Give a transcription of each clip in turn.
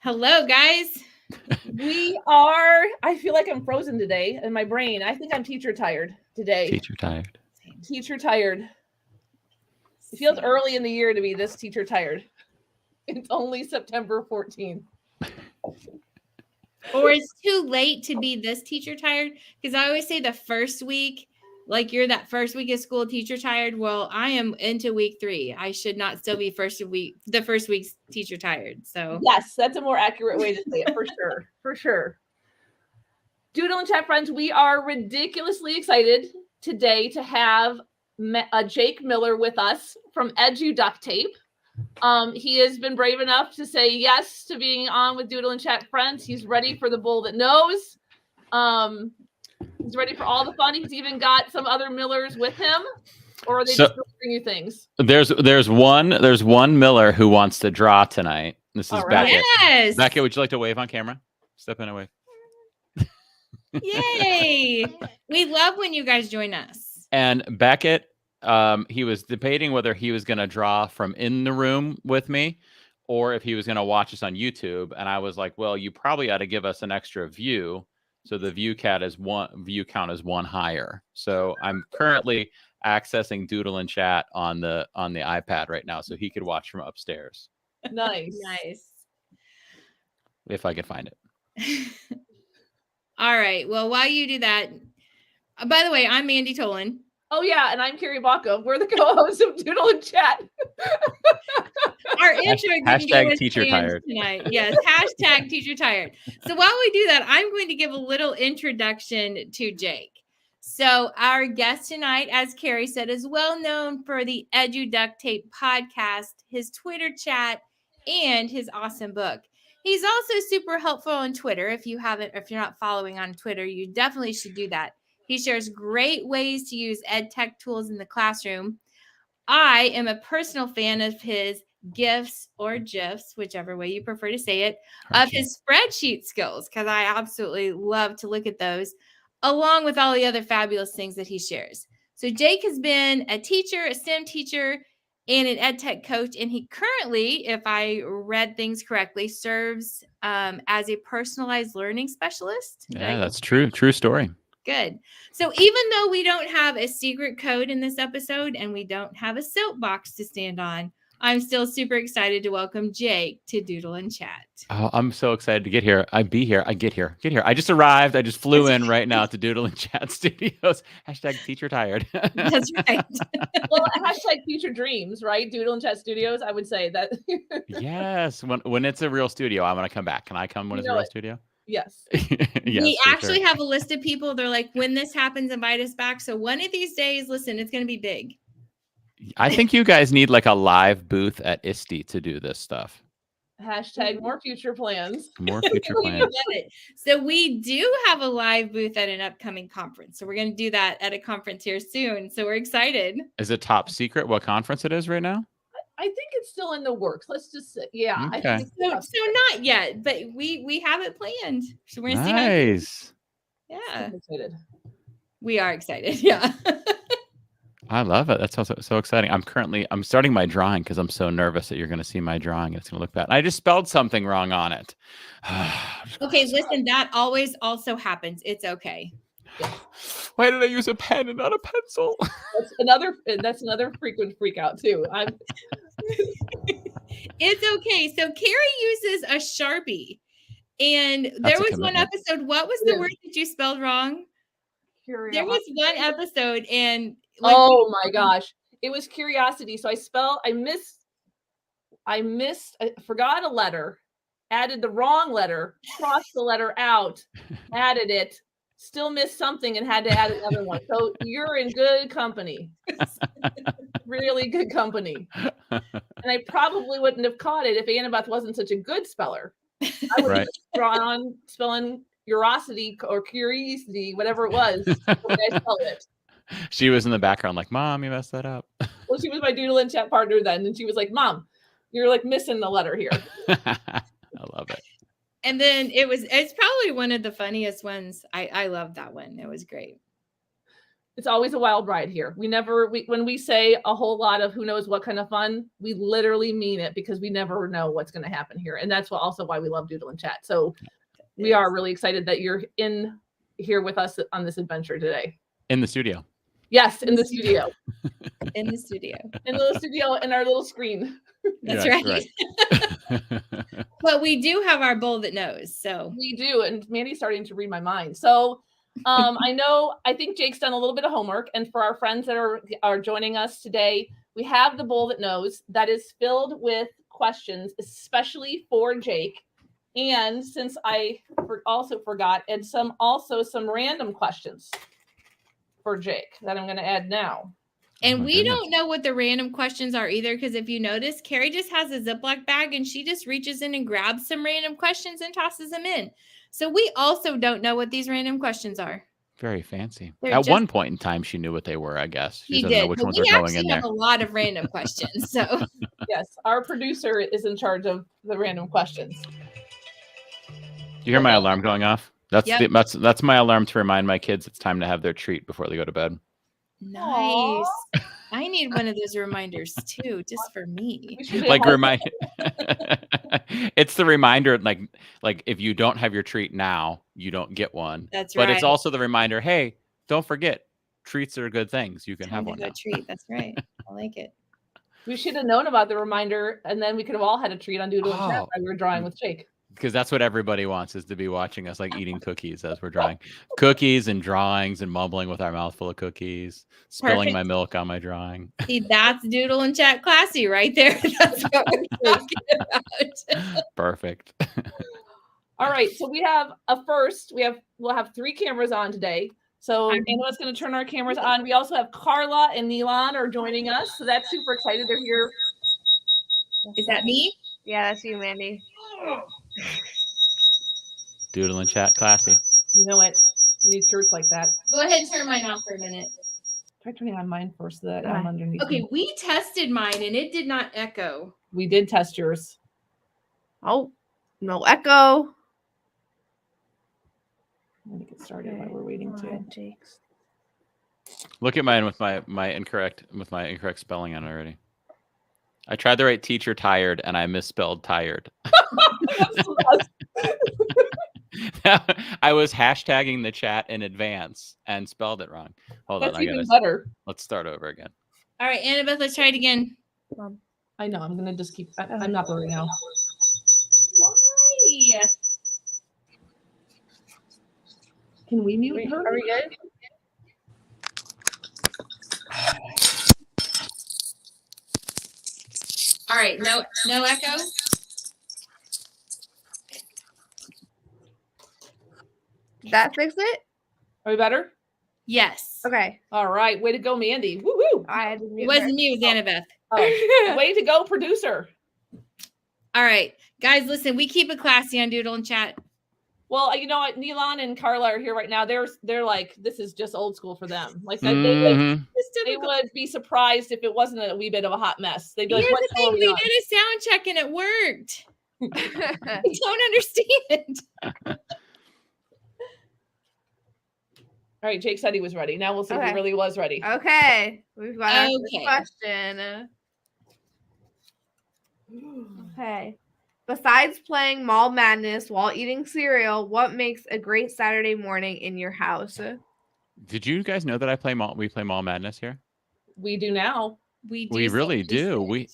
Hello, guys. I feel like I'm frozen today in my brain. I think I'm teacher tired today. Teacher tired. Teacher tired. It feels early in the year to be this teacher tired. It's only September 14th. Or it's too late to be this teacher tired. Because I always say the first week, like you're that first week of school teacher tired. Well, I am into week 3. I should not still be the first week's teacher tired. So yes, that's a more accurate way to say it for sure. For sure. Doodle and Chat friends, we are ridiculously excited today to have Jake Miller with us from Duct Tape. He has been brave enough to say yes to being on with Doodle and Chat friends. He's ready for the bull that knows. He's ready for all the fun. He's even got some other Millers with him, or are they just delivering you things? There's one Miller who wants to draw tonight. This is Beckett. Yes. Beckett, would you like to wave on camera? Step in and wave. Yay! We love when you guys join us. And Beckett, he was debating whether he was going to draw from in the room with me or if he was going to watch us on YouTube. And I was like, well, you probably ought to give us an extra view. So the view count is one higher. So I'm currently accessing Doodle and Chat on the iPad right now, so he could watch from upstairs. Nice. If I could find it. All right. Well, while you do that, by the way, I'm Mandi Tolen. Oh yeah, and I'm Carrie Baughcum. We're the co-hosts of Doodle and Chat. Our intro hashtag teacher tired tonight. Yes, hashtag teacher tired. So while we do that, I'm going to give a little introduction to Jake. So our guest tonight, as Carrie said, is well known for the Duct Tape podcast, his Twitter chat, and his awesome book. He's also super helpful on Twitter. If you're not following on Twitter, you definitely should do that. He shares great ways to use EdTech tools in the classroom. I am a personal fan of his GIFs or GIFs, whichever way you prefer to say it, of his spreadsheet skills, because I absolutely love to look at those, along with all the other fabulous things that he shares. So Jake has been a teacher, a STEM teacher, and an EdTech coach, and he currently, if I read things correctly, serves as a personalized learning specialist. Yeah, that's true. True story. Good. So even though we don't have a secret code in this episode and we don't have a soapbox to stand on, I'm still super excited to welcome Jake to Doodle and Chat. Oh, I'm so excited to get here. I get here. I just arrived. I just flew in right now to Doodle and Chat Studios. Hashtag teacher tired. That's right. Well, hashtag future dreams, right? Doodle and Chat Studios. I would say that. Yes. When it's a real studio, I'm going to come back. Can I come when it's a real studio? Yes. Yes, we actually have a list of people. They're like, when this happens, invite us back. So one of these days, listen, it's going to be big. I think you guys need like a live booth at ISTE to do this stuff. Hashtag more future plans. More future plans. So we do have a live booth at an upcoming conference. So we're going to do that at a conference here soon. So we're excited. Is it top secret what conference it is right now? I think it's still in the works. Let's just say, yeah. Okay. I think so not yet, but we have it planned. So we're going to see. Yeah. I'm excited. We are excited. Yeah. I love it. That's so exciting. I'm starting my drawing because I'm so nervous that you're going to see my drawing. It's going to look bad. I just spelled something wrong on it. Okay, listen, that always also happens. It's okay. Why did I use a pen and not a pencil? That's another frequent freak out too. It's okay. So Carrie uses a Sharpie. And there was one episode. What was the word that you spelled wrong? There was one episode and oh my gosh. It was curiosity. So I forgot a letter, added the wrong letter, crossed the letter out, added it, still missed something and had to add another one. So you're in good company. Really good company. And I probably wouldn't have caught it if Annabeth wasn't such a good speller. I would have drawn on spelling curiosity or curiosity, whatever it was. The way I spelled it. She was in the background like, Mom, you messed that up. Well, she was my Doodle and Chat partner then. And she was like, Mom, you're like missing the letter here. I love it. And then it's probably one of the funniest ones. I love that one. It was great. It's always a wild ride here. When we say a whole lot of who knows what kind of fun, we literally mean it because we never know what's going to happen here. And that's also why we love Doodle and Chat. So we are really excited that you're in here with us on this adventure today. In the studio. Yes, in the studio. In the studio. In the studio, in our little screen. That's right. But we do have our bull that knows. So we do. And Mandy's starting to read my mind. So I think Jake's done a little bit of homework. And for our friends that are joining us today, we have the bowl that knows that is filled with questions, especially for Jake. And since I also forgot, and some random questions for Jake that I'm going to add now. And we don't know what the random questions are either, because if you notice, Carrie just has a Ziploc bag and she just reaches in and grabs some random questions and tosses them in. So we also don't know what these random questions are. Very fancy. At one point in time, she knew what they were, I guess. She doesn't know which ones are going in there. We have a lot of random questions. So yes, our producer is in charge of the random questions. Do you hear my alarm going off? That's my alarm to remind my kids it's time to have their treat before they go to bed. Nice. I need one of those reminders too, just for me. Like it's the reminder, like if you don't have your treat now, you don't get one. That's right. But it's also the reminder, hey, don't forget, treats are good things. You can have one now. Treat. That's right. I like it. We should have known about the reminder, and then we could have all had a treat on Doodle and Chat while we were drawing with Jake. Because that's what everybody wants, is to be watching us like eating cookies as we're drawing. Cookies and drawings and mumbling with our mouth full of cookies, spilling my milk on my drawing. See, that's Doodle and Chat classy right there. That's what we're talking about. Perfect. All right, so we have we'll have 3 cameras on today. So Anna's going to turn our cameras on. We also have Carla and Neelan are joining us. So that's super excited. They're here. Is that me? Yeah, that's you, Mandi. Doodle and Chat classy. You know what? You need shirts like that. Go ahead and turn mine off for a minute. Try turning on mine first so that I'm underneath. Okay, we tested mine and it did not echo. We did test yours. Oh, no echo. Let me get started while we're waiting to. Jake's. Look at mine with my incorrect spelling on it already. I tried to write teacher tired and I misspelled tired. I was hashtagging the chat in advance and spelled it wrong. Hold on, even better. Let's start over again. All right, Annabeth, let's try it again. I know. I'm gonna just keep. I'm not blurry now. Why? Can we mute her? Are we good? All right, no echo. Did that fix it? Are we better? Yes. Okay. All right. Way to go, Mandi. Woo woo. I had to mute It wasn't me, it was Annabeth. Oh, way to go, producer. All right, guys, listen, we keep it classy on Doodle and Chat. Well, you know what? Neelan and Carla are here right now. They're like, this is just old school for them. Like they would be surprised if it wasn't a wee bit of a hot mess. They'd be like, what's going on? We did a sound check and it worked. I don't understand. All right, Jake said he was ready. Now we'll see if he really was ready. Okay. We've got our first question. Okay. Besides playing Mall Madness while eating cereal, what makes a great Saturday morning in your house? Did you guys know that we play Mall Madness here? We do now. We really do. We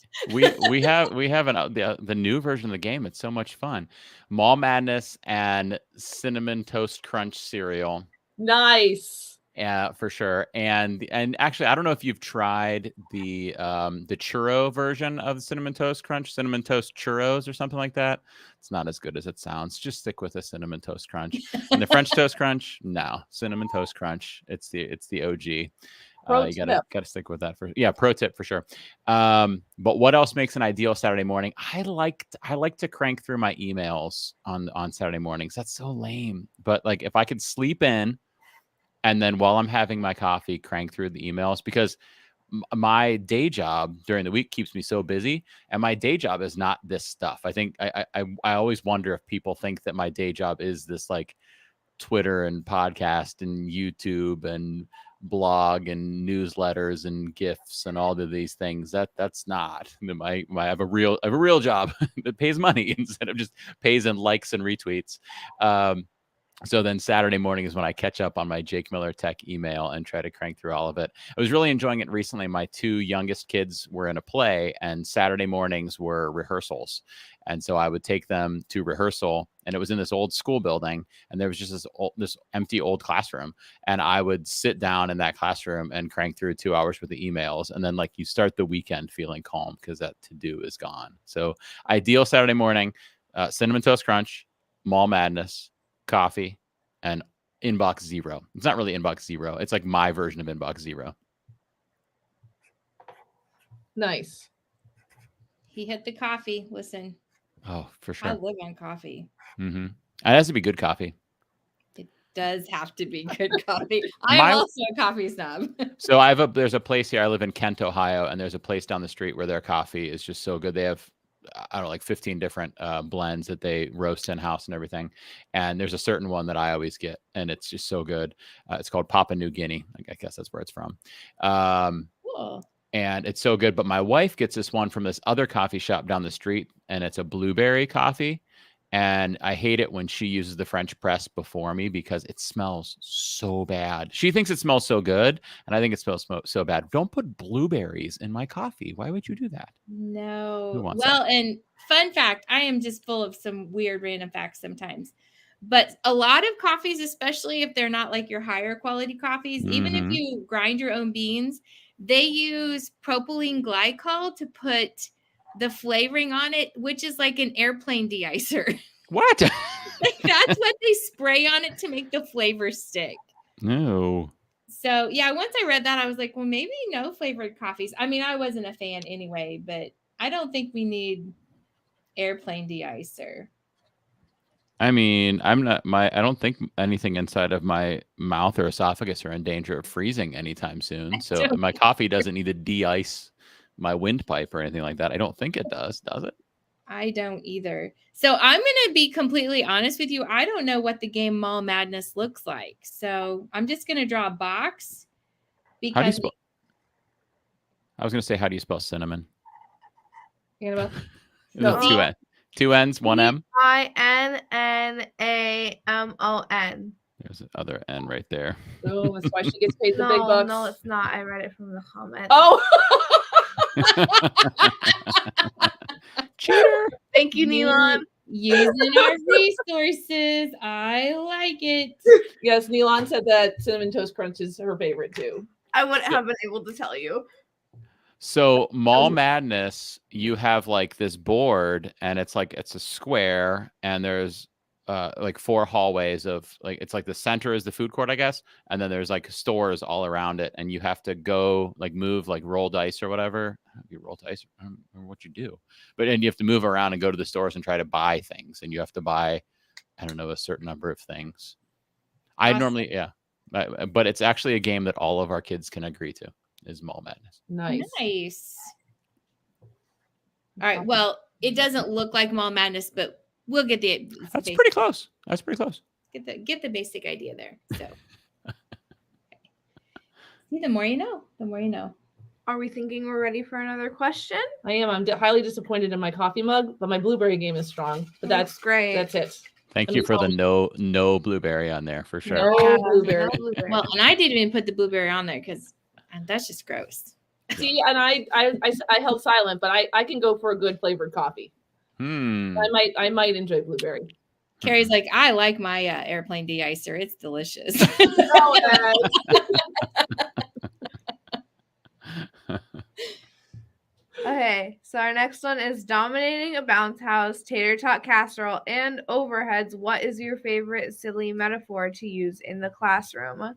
have the new version of the game. It's so much fun. Mall Madness and Cinnamon Toast Crunch cereal. Nice. Yeah, for sure. And actually, I don't know if you've tried the churro version of the Cinnamon Toast Crunch, Cinnamon Toast Churros or something like that. It's not as good as it sounds. Just stick with a Cinnamon Toast Crunch. And the French Toast Crunch, no, Cinnamon Toast Crunch. It's the OG. You gotta stick with that pro tip for sure. But what else makes an ideal Saturday morning? I like to crank through my emails on Saturday mornings. That's so lame. But like if I could sleep in and then while I'm having my coffee, crank through the emails, because my day job during the week keeps me so busy, and my day job is not this stuff. I think I always wonder if people think that my day job is this like Twitter and podcast and YouTube and blog and newsletters and GIFs and all of these things. That's not I have a real job that pays money instead of just pays in likes and retweets. So then Saturday morning is when I catch up on my Jake Miller Tech email and try to crank through all of it. I was really enjoying it recently. My 2 youngest kids were in a play, and Saturday mornings were rehearsals. And so I would take them to rehearsal, and it was in this old school building, and there was just this empty old classroom. And I would sit down in that classroom and crank through 2 hours worth of emails. And then you start the weekend feeling calm because that to-do is gone. So ideal Saturday morning, Cinnamon Toast Crunch, Mall Madness, coffee, and inbox zero. It's not really inbox zero. It's like my version of inbox zero. Nice. He hit the coffee. Listen. Oh, for sure. I live on coffee. Mm-hmm. It has to be good coffee. It does have to be good coffee. I'm also a coffee snob. So there's a place here. I live in Kent, Ohio, and there's a place down the street where their coffee is just so good. They have 15 different blends that they roast in house and everything. And there's a certain one that I always get, and it's just so good. It's called Papua New Guinea. I guess that's where it's from. Cool. And it's so good. But my wife gets this one from this other coffee shop down the street, and it's a blueberry coffee. And I hate it when she uses the French press before me because it smells so bad. She thinks it smells so good, and I think it smells so bad. Don't put blueberries in my coffee. Why would you do that? No. Well, and fun fact, I am just full of some weird random facts sometimes. But a lot of coffees, especially if they're not like your higher quality coffees, even if you grind your own beans, they use propylene glycol to put the flavoring on it, which is like an airplane de-icer. What? That's what they spray on it to make the flavor stick. No. So yeah, once I read that, I was like, well, maybe no flavored coffees. I mean, I wasn't a fan anyway, but I don't think we need airplane de-icer. I mean, I don't think anything inside of my mouth or esophagus are in danger of freezing anytime soon. So my coffee doesn't need to de-ice my windpipe or anything like that. I don't think it does it? I don't either. So I'm going to be completely honest with you. I don't know what the game Mall Madness looks like. So I'm just going to draw a box. How do you spell? I was going to say, how do you spell cinnamon? No. Two N's, one M. INNAMON. There's the other N right there. Oh, that's why she gets paid the big bucks. No, it's not. I read it from the comment. Oh. Cheater. Thank you, Neelan. Using our resources. I like it. Yes, Neelan said that Cinnamon Toast Crunch is her favorite too. I wouldn't have been able to tell you. So Mall Madness, you have like this board, and it's a square, and there's like 4 hallways of it's like the center is the food court, I guess, and then there's like stores all around it, and you have to go move roll dice or whatever. You roll dice, I don't remember what you do, and you have to move around and go to the stores and try to buy things, and you have to buy, I don't know, a certain number of things. Awesome. But it's actually a game that all of our kids can agree to. Is Mall Madness. Nice. All right. Well, it doesn't look like Mall Madness, but we'll get the. That's pretty close. Get the basic idea there. So, See, the more you know. The more you know. Are we thinking we're ready for another question? I am. I'm highly disappointed in my coffee mug, but my blueberry game is strong. But that's great. That's it. Thank you for the no blueberry on there for sure. No blueberry. Well, and I didn't even put the blueberry on there because that's just gross. See, and I held silent, but I can go for a good flavored coffee. I might enjoy blueberry. Carrie's like, I like my airplane de-icer. It's delicious. Okay, so our next one is dominating a bounce house, tater tot casserole, and overheads. What is your favorite silly metaphor to use in the classroom?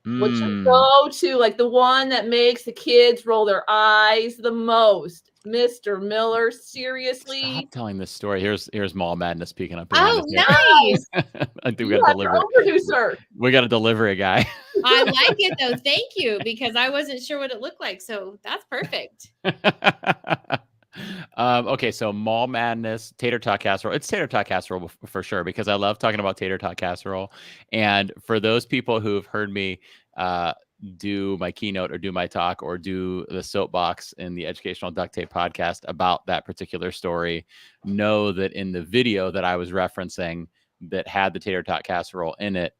What you go to, like the one that makes the kids roll their eyes the most. Mr. Miller, seriously? Stop telling this story. Here's Mall Madness peeking up. Oh, nice. I think we got a delivery. Producer. We got a delivery guy. I like it though. Thank you, because I wasn't sure what it looked like. So that's perfect. Okay, so Mall Madness, tater tot casserole. It's tater tot casserole for sure because I love talking about tater tot casserole. And for those people who've heard me do my keynote or do my talk or do the soapbox in the Educational Duct Tape podcast about that particular story, know that in the video that I was referencing that had the tater tot casserole in it,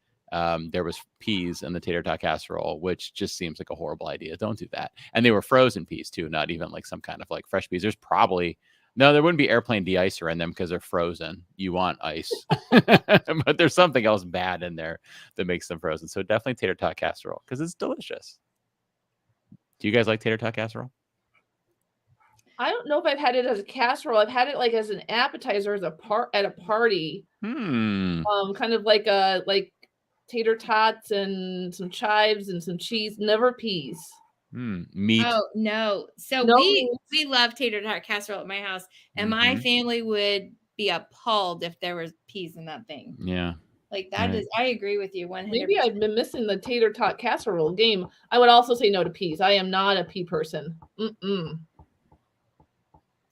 there was peas in the tater tot casserole, which just seems like a horrible idea. Don't do that. And they were frozen peas too, not even like some kind of like fresh peas. There's probably there wouldn't be airplane de-icer in them because they're frozen. You want ice, but there's something else bad in there that makes them frozen. So definitely tater tot casserole because it's delicious. Do you guys like tater tot casserole? I don't know if I've had it as a casserole. I've had it like as an appetizer at a party. Kind of like tater tots and some chives and some cheese. Never peas. Meat. Oh no! So we love tater tot casserole at my house, and my family would be appalled if there was peas in that thing. Yeah, like that is. I agree with you 100%. Maybe I've been missing the tater tot casserole game. I would also say no to peas. I am not a pea person.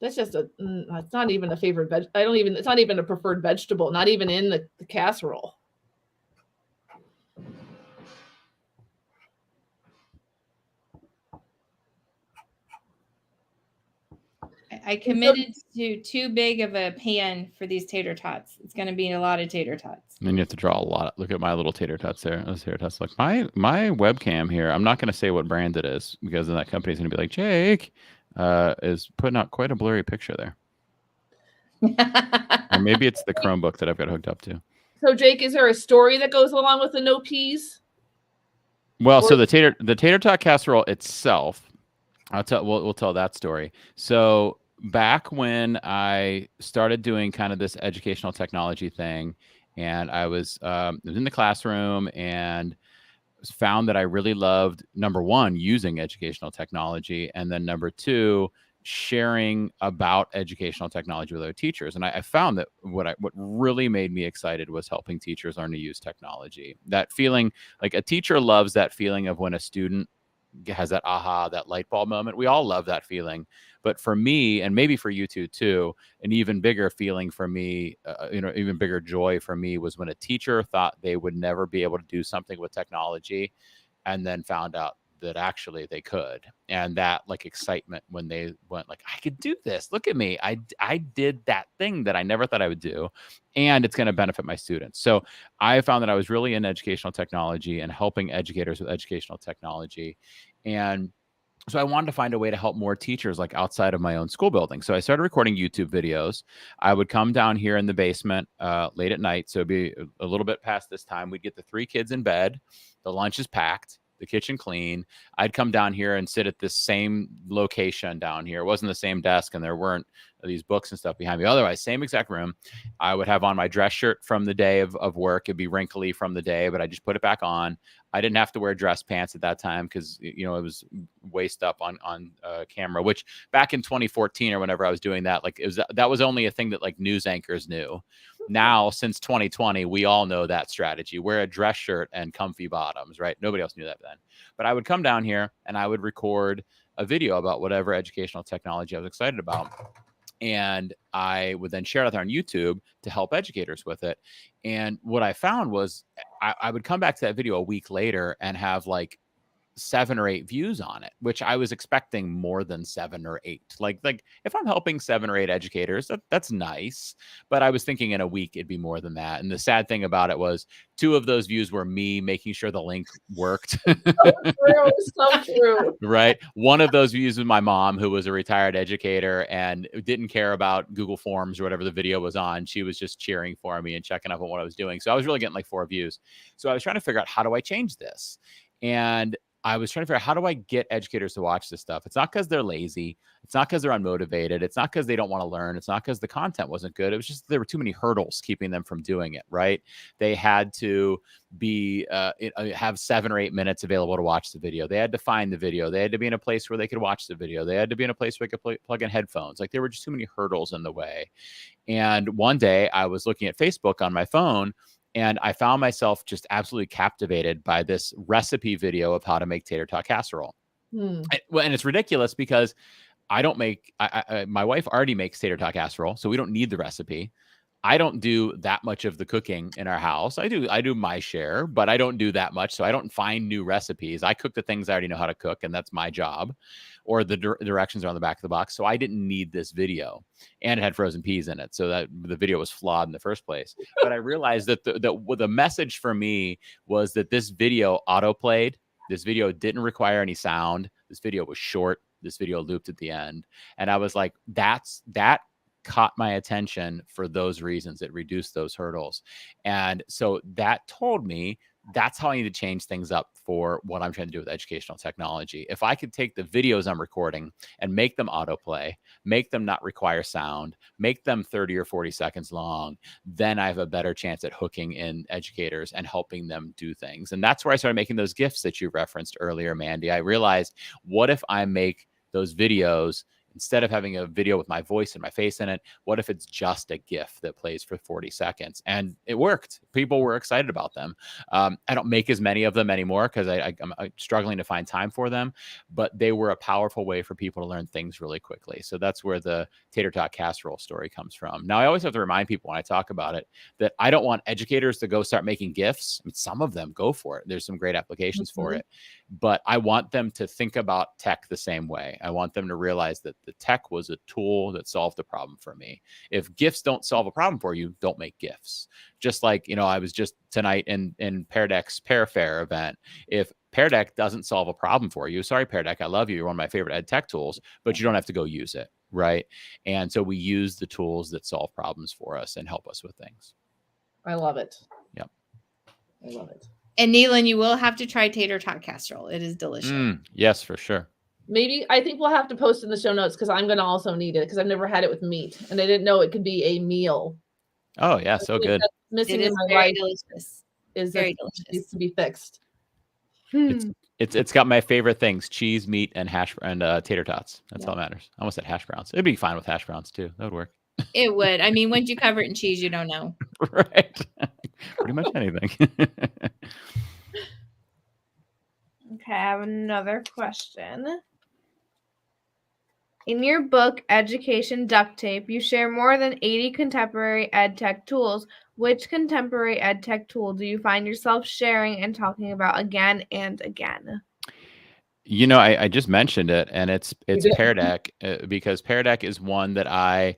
That's just it's not even a favorite veg. It's not even a preferred vegetable. Not even in the casserole. I committed to too big of a pan for these tater tots. It's going to be a lot of tater tots. And then you have to draw a lot. Look at my little tater tots there. Those tater tots. Like my webcam here. I'm not going to say what brand it is because then that company's going to be like, Jake is putting out quite a blurry picture there. Or maybe it's the Chromebook that I've got hooked up to. So Jake, is there a story that goes along with the no peas? Well, so the tater tot casserole itself, we'll tell that story. So back when I started doing kind of this educational technology thing, and I was in the classroom and found that I really loved, number one, using educational technology, and then number two, sharing about educational technology with other teachers. And I found that what really made me excited was helping teachers learn to use technology. That feeling, like a teacher loves that feeling of when a student has that aha, that light bulb moment. We all love that feeling. But for me, and maybe for you too, an even bigger feeling for me, even bigger joy for me was when a teacher thought they would never be able to do something with technology and then found out that actually they could. And that like excitement when they went like, I could do this. Look at me. I did that thing that I never thought I would do. And it's going to benefit my students. So I found that I was really in educational technology and helping educators with educational technology. And so I wanted to find a way to help more teachers like outside of my own school building. So I started recording YouTube videos. I would come down here in the basement late at night. So it'd be a little bit past this time. We'd get the 3 kids in bed. The lunch is packed. The kitchen clean. I'd come down here and sit at this same location down here. It wasn't the same desk and there weren't these books and stuff behind me. Otherwise, same exact room. I would have on my dress shirt from the day of work. It'd be wrinkly from the day, but I just put it back on. I didn't have to wear dress pants at that time because, it was waist up on camera, which back in 2014 or whenever I was doing that, like that was only a thing that like news anchors knew. Now, since 2020, we all know that strategy. Wear a dress shirt and comfy bottoms, right? Nobody else knew that then. But I would come down here and I would record a video about whatever educational technology I was excited about. And I would then share it on YouTube to help educators with it. And what I found was I would come back to that video a week later and have like 7 or 8 views on it, which I was expecting more than 7 or 8. Like if I'm helping 7 or 8 educators, that's nice. But I was thinking in a week, it'd be more than that. And the sad thing about it was 2 of those views were me making sure the link worked. So true. Right. One of those views was my mom, who was a retired educator and didn't care about Google Forms or whatever the video was on. She was just cheering for me and checking up on what I was doing. So I was really getting like 4 views. So I was trying to figure out, how do I change this? And I was trying to figure out, how do I get educators to watch this stuff? It's not because they're lazy. It's not because they're unmotivated. It's not because they don't want to learn. It's not because the content wasn't good. It was just there were too many hurdles keeping them from doing it, right? They had to be have 7 or 8 minutes available to watch the video. They had to find the video. They had to be in a place where they could watch the video. They had to be in a place where they could plug in headphones. Like there were just too many hurdles in the way. And one day I was looking at Facebook on my phone, and I found myself just absolutely captivated by this recipe video of how to make tater tot casserole. And it's ridiculous because I don't make, my wife already makes tater tot casserole, so we don't need the recipe. I don't do that much of the cooking in our house. I do my share, but I don't do that much. So I don't find new recipes. I cook the things I already know how to cook, and that's my job, or the directions are on the back of the box. So I didn't need this video, and it had frozen peas in it. So that the video was flawed in the first place. But I realized that the message for me was that this video auto-played. This video didn't require any sound. This video was short. This video looped at the end. And I was like, that caught my attention for those reasons. It reduced those hurdles. And so that told me that's how I need to change things up for what I'm trying to do with educational technology. If I could take the videos I'm recording and make them autoplay, make them not require sound, make them 30 or 40 seconds long, then I have a better chance at hooking in educators and helping them do things. And that's where I started making those GIFs that you referenced earlier, Mandi. I realized, what if I make those videos, instead of having a video with my voice and my face in it, what if it's just a GIF that plays for 40 seconds? And it worked. People were excited about them. I don't make as many of them anymore because I'm struggling to find time for them, but they were a powerful way for people to learn things really quickly. So that's where the tater tot casserole story comes from. Now, I always have to remind people when I talk about it that I don't want educators to go start making GIFs. I mean, some of them go for it. There's some great applications for it, but I want them to think about tech the same way. I want them to realize that the tech was a tool that solved a problem for me. If GIFs don't solve a problem for you, don't make GIFs. Just like, I was just tonight in Pear Deck's Pear Fair event. If Pear Deck doesn't solve a problem for you, sorry, Pear Deck, I love you. You're one of my favorite ed tech tools, but you don't have to go use it, right? And so we use the tools that solve problems for us and help us with things. I love it. Yep. I love it. And Neelan, you will have to try tater tot casserole. It is delicious. Yes, for sure. Maybe I think we'll have to post in the show notes because I'm going to also need it because I've never had it with meat and I didn't know it could be a meal. Oh yeah, so good. Missing It in is my very life delicious. is Very that delicious. needs to be fixed. It's got my favorite things: cheese, meat, and tater tots. That's all that matters. I almost said hash browns. It'd be fine with hash browns too. That would work. It would. I mean, once you cover it in cheese, you don't know. Right. Pretty much anything. Okay, I have another question. In your book, Education Duct Tape, you share more than 80 contemporary EdTech tools. Which contemporary EdTech tool do you find yourself sharing and talking about again and again? I just mentioned it, and it's Pear Deck because Pear Deck is one that I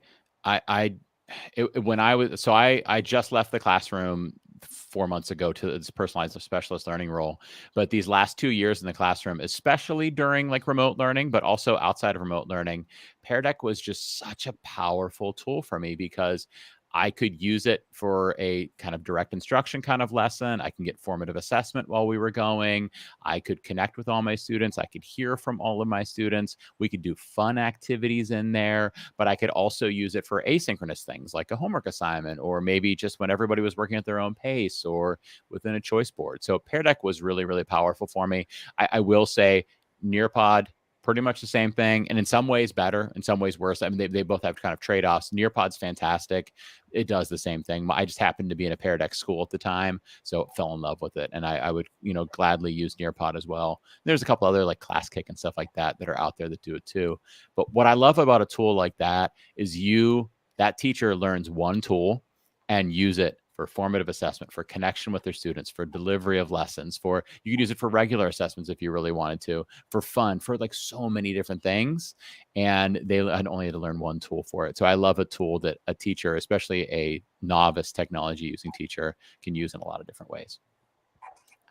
just left the classroom 4 months ago to this personalized specialist learning role. But these last 2 years in the classroom, especially during like remote learning, but also outside of remote learning, Pear Deck was just such a powerful tool for me because I could use it for a kind of direct instruction kind of lesson. I can get formative assessment while we were going. I could connect with all my students. I could hear from all of my students. We could do fun activities in there, but I could also use it for asynchronous things like a homework assignment, or maybe just when everybody was working at their own pace or within a choice board. So Pear Deck was really, really powerful for me. I will say Nearpod, pretty much the same thing, and in some ways better, in some ways worse. I mean, they both have kind of trade-offs. Nearpod's fantastic. It does the same thing. I just happened to be in a Pear Deck school at the time, so fell in love with it, and I would gladly use Nearpod as well. There's a couple other like ClassKick and stuff like that are out there that do it too. But what I love about a tool like that is that teacher learns one tool and use it for formative assessment, for connection with their students, for delivery of lessons, you could use it for regular assessments if you really wanted to, for fun, for like so many different things. And they only had to learn one tool for it. So I love a tool that a teacher, especially a novice technology using teacher, can use in a lot of different ways.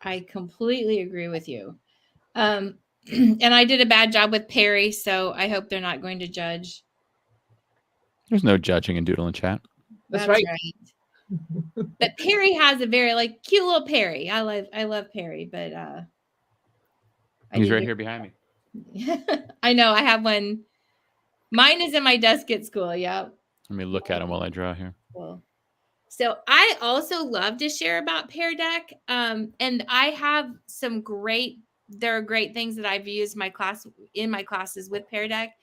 I completely agree with you. And I did a bad job with Perry, so I hope they're not going to judge. There's no judging in Doodle and Chat. That's right. But Perry has a very cute little Perry. I love Perry, but he's right here behind me. I know. I have one. Mine is in my desk at school. Yep. Let me look at him while I draw here. Cool. So I also love to share about Pear Deck. And I have there are great things that I've used in my classes with Pear Deck.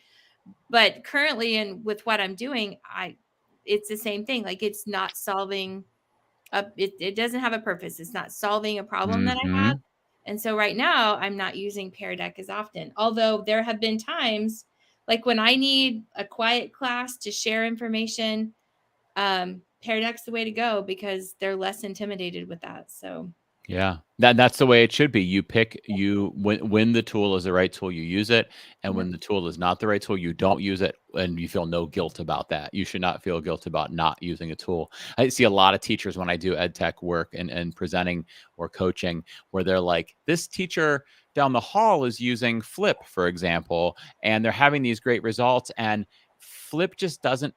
But currently, and with what I'm doing, it's the same thing. Like, it's not solving it doesn't have a purpose. It's not solving a problem that I have. And so right now I'm not using Pear Deck as often. Although there have been times Like when I need a quiet class to share information, Pear Deck's the way to go because they're less intimidated with that. So Yeah, that's the way it should be. You pick when the tool is the right tool, you use it, and when the tool is not the right tool, you don't use it, and you feel no guilt about that. You should not feel guilt about not using a tool. I see a lot of teachers when I do ed tech work and presenting or coaching, where they're like, this teacher down the hall is using Flip, for example, and they're having these great results, and Flip just doesn't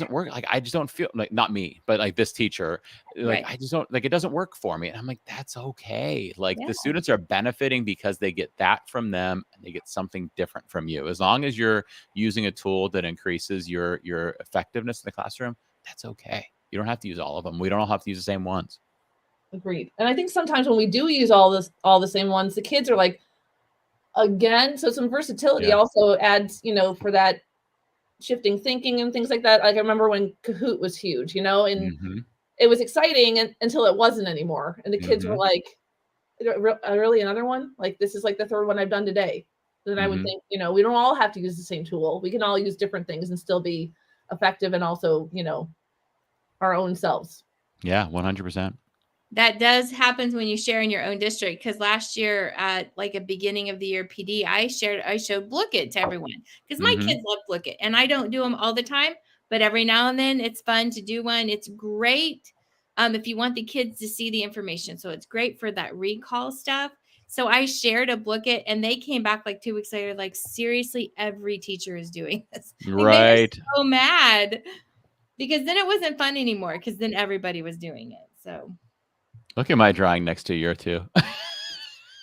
work. Like, I just don't feel like, not me, but like this teacher, like, Right. I just don't like, it doesn't work for me. And I'm like, that's okay. Like Yeah. the students are benefiting because they get that from them and they get something different from you. As long as you're using a tool that increases your effectiveness in the classroom, that's okay. You don't have to use all of them. We don't all have to use the same ones. Agreed. And I think sometimes when we do use all the same ones, the kids are like, again, so some versatility also adds, for that shifting thinking and things like that. Like I remember when Kahoot was huge, and it was exciting until it wasn't anymore. And the kids were like, really another one? Like, this is like the third one I've done today. Then I would think, we don't all have to use the same tool. We can all use different things and still be effective and also, our own selves. Yeah, 100%. That does happen when you share in your own district. Because last year at like a beginning of the year PD, I showed Blooket to everyone because my kids love Blooket, and I don't do them all the time, but every now and then it's fun to do one. It's great if you want the kids to see the information. So it's great for that recall stuff. So I shared a Blooket, and they came back like 2 weeks later, like, seriously, every teacher is doing this. Like, Right. they were so mad because then it wasn't fun anymore because then everybody was doing it. So. Look at my drawing next to your two.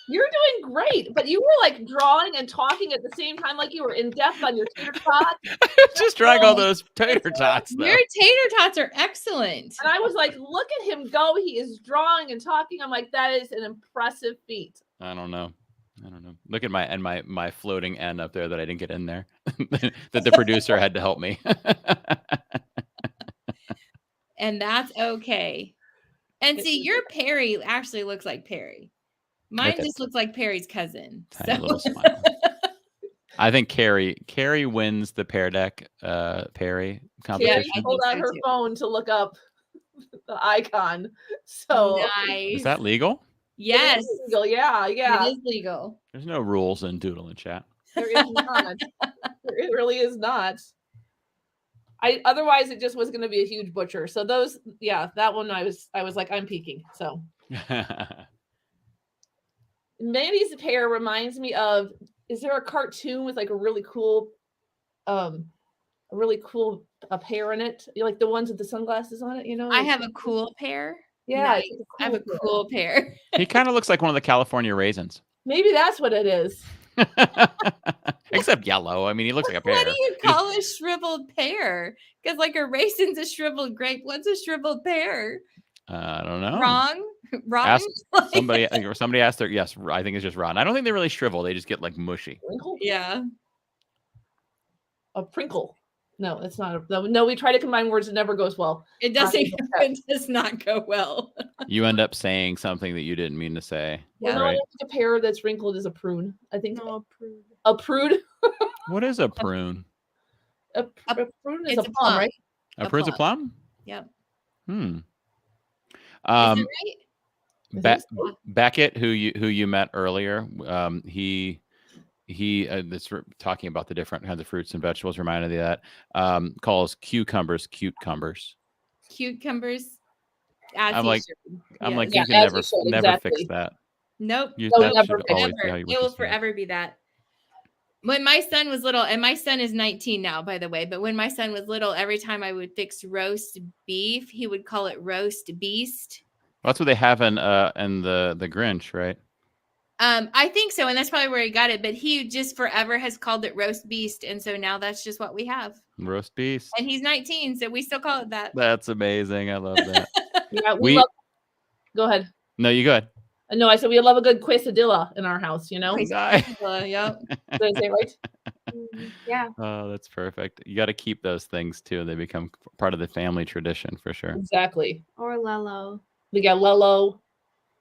You're doing great, but you were like drawing and talking at the same time, like you were in depth on your tater tots. I was just drawing all those tater tots, though. Your tater tots are excellent. And I was like, look at him go. He is drawing and talking. I'm like, that is an impressive feat. I don't know. Look at my floating N up there that I didn't get in there, that the producer had to help me. And that's okay. And see, your Perry actually looks like Perry. Mine just looks like Perry's cousin. Tiny little smile. I think Carrie wins the Pear Deck Perry competition. Carrie pulled out her phone to look up the icon. So nice. Is that legal? Yes. It is legal. Yeah. It is legal. There's no rules in Doodle and Chat. There is not. It really is not. Otherwise it just was going to be a huge butcher. So that one I was like, I'm peeking. So Mandi's pear reminds me of, is there a cartoon with like a really cool pear in it? You like the ones with the sunglasses on it, I have a cool pear. Yeah, nice. I have a cool pear. He kind of looks like one of the California raisins. Maybe that's what it is. Except yellow. I mean, he looks like a pear. What do you call a shriveled pear? Because like a raisin's a shriveled grape. What's a shriveled pear? I don't know. Wrong. Ask somebody asked their, yes, I think it's just rotten. I don't think they really shrivel. They just get like mushy. Prinkle? Yeah. A prinkle. No, it's not. No, we try to combine words. It never goes well. It doesn't. It does not go well. You end up saying something that you didn't mean to say. Yeah. Well, Right? a pear that's wrinkled is a prune. I think. No, a prude. A prude. What is a prune? A prune is It's a plum, right? A prune's a plum? Yep. Is Is it right? Beckett, who you met earlier, he this talking about the different kinds of fruits and vegetables, reminded me of that, calls cucumbers cutecumbers. Cucumbers. I'm like, Yeah, you can as you should, never fix exactly. that. Nope. That never should fix always Never. be how you It will would say forever be that. When my son was little, and my son is 19 now, by the way, but when my son was little, every time I would fix roast beef, he would call it roast beast. That's what they have in the Grinch, right? I think so, and that's probably where he got it. But he just forever has called it roast beast, and so now that's just what we have. Roast beast. And he's 19, so we still call it that. That's amazing. I love that. Yeah, go ahead. No, you go ahead. No, I said we love a good quesadilla in our house. You know, Yep. did I say it right? Yeah. Oh, that's perfect. You got to keep those things too. They become part of the family tradition for sure. Exactly. Or Lello. We got Lello.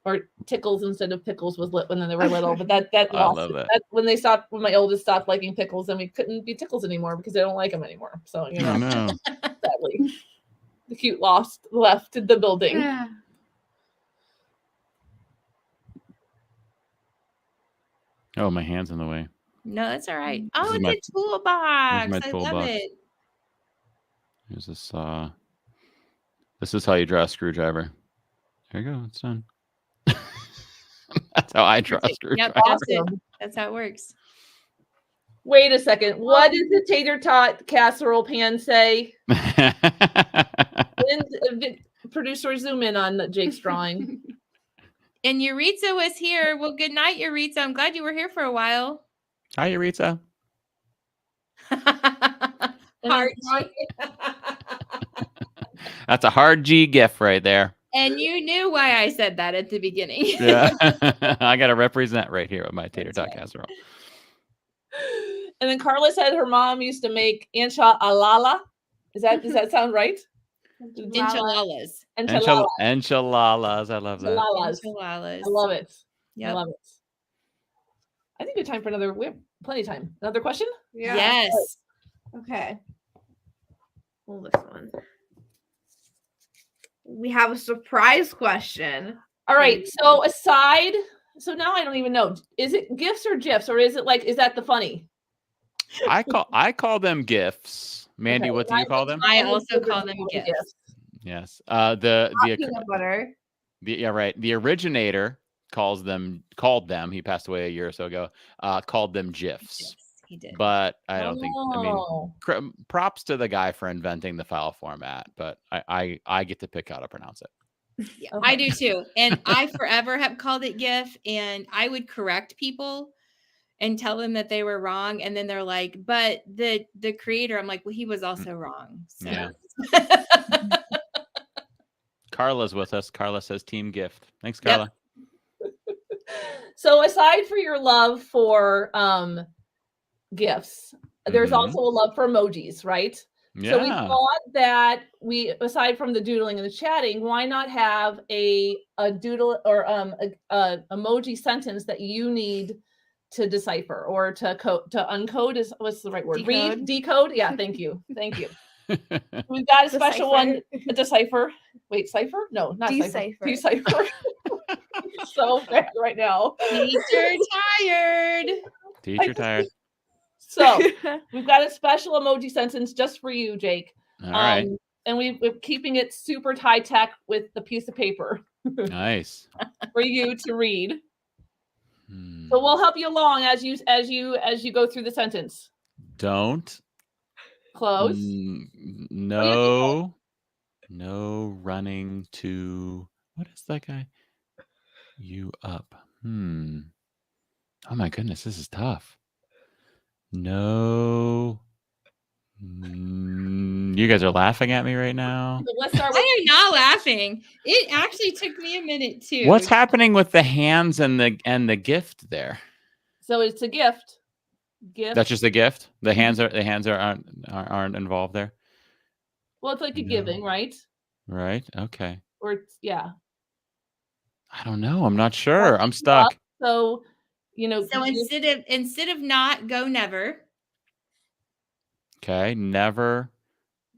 or tickles instead of pickles was lit when they were little, but that I lost love it. that. When my oldest stopped liking pickles, then we couldn't be tickles anymore because they don't like them anymore. So, you know, Oh, no. sadly, the cute left the building. Oh, my hand's in the way. No, that's all right. This Oh, is it's my- a toolbox. my I love toolbox. it. Here's a saw. This is how you draw a screwdriver. There you go. It's done. That's how I draw a Perfect. screwdriver. Yep, that's it. That's how it works. Wait a second. What does the tater tot casserole pan say? Producer, zoom in on Jake's drawing. And Yuritsa was here. Well, good night, Yuritsa. I'm glad you were here for a while. Hi, Yuritsa. Heart. That's a hard G gif right there. And you knew why I said that at the beginning. Yeah. I got to represent right here with my tater tot casserole. And then Carla said her mom used to make enchilada. Does that sound right? Enchiladas. Enchiladas. I love that. Enchiladas. I love it. Yep. I love it. I think we have time for another. We have plenty of time. Another question? Yeah. Yes. Okay. Well, this one. We have a surprise question. All right. So so now I don't even know. Is it GIFs or GIFs, or is that the funny? I call them GIFs. Mandy, Okay, what do you call them? I also call them gifts. Yes. Peanut butter. The originator called them. He passed away a year or so ago. Called them GIFs. Yes, he did. But I don't think. I mean, Oh. props to the guy for inventing the file format. But I get to pick how to pronounce it. Yeah, Okay. I do too. And I forever have called it GIF, and I would correct people and tell them that they were wrong. And then they're like, but the creator, I'm like, well, he was also wrong. So. Yeah. Carla's with us. Carla says team gift. Thanks, Carla. So aside for your love for GIFs, there's Mhm. also a love for emojis, right? Yeah. So we thought that aside from the doodling and the chatting, why not have a doodle or a emoji sentence that you need to decipher or to uncode is what's the right word? Decode. Decode. Yeah, thank you. We've got a special one, a decipher. Wait, cipher? No, not Decipher. Decipher. So bad right now. Teacher tired. Teacher tired. So we've got a special emoji sentence just for you, Jake. All right. And we're keeping it super high tech with the piece of paper Nice. for you to read. So we'll help you along as you go through the sentence. Don't. Close. No running to. What is that guy? You up. Oh my goodness, this is tough. No. You guys are laughing at me right now. So let's start with I am not laughing. It actually took me a minute too. What's happening with the hands and the gift there? so it's a gift. Gift. That's just a gift. The hands aren't involved there. Well, it's like a No. giving, right? Right. Okay. Or it's I don't know. I'm not sure. I'm stuck. So, you know. So instead of not, go never. Okay. Never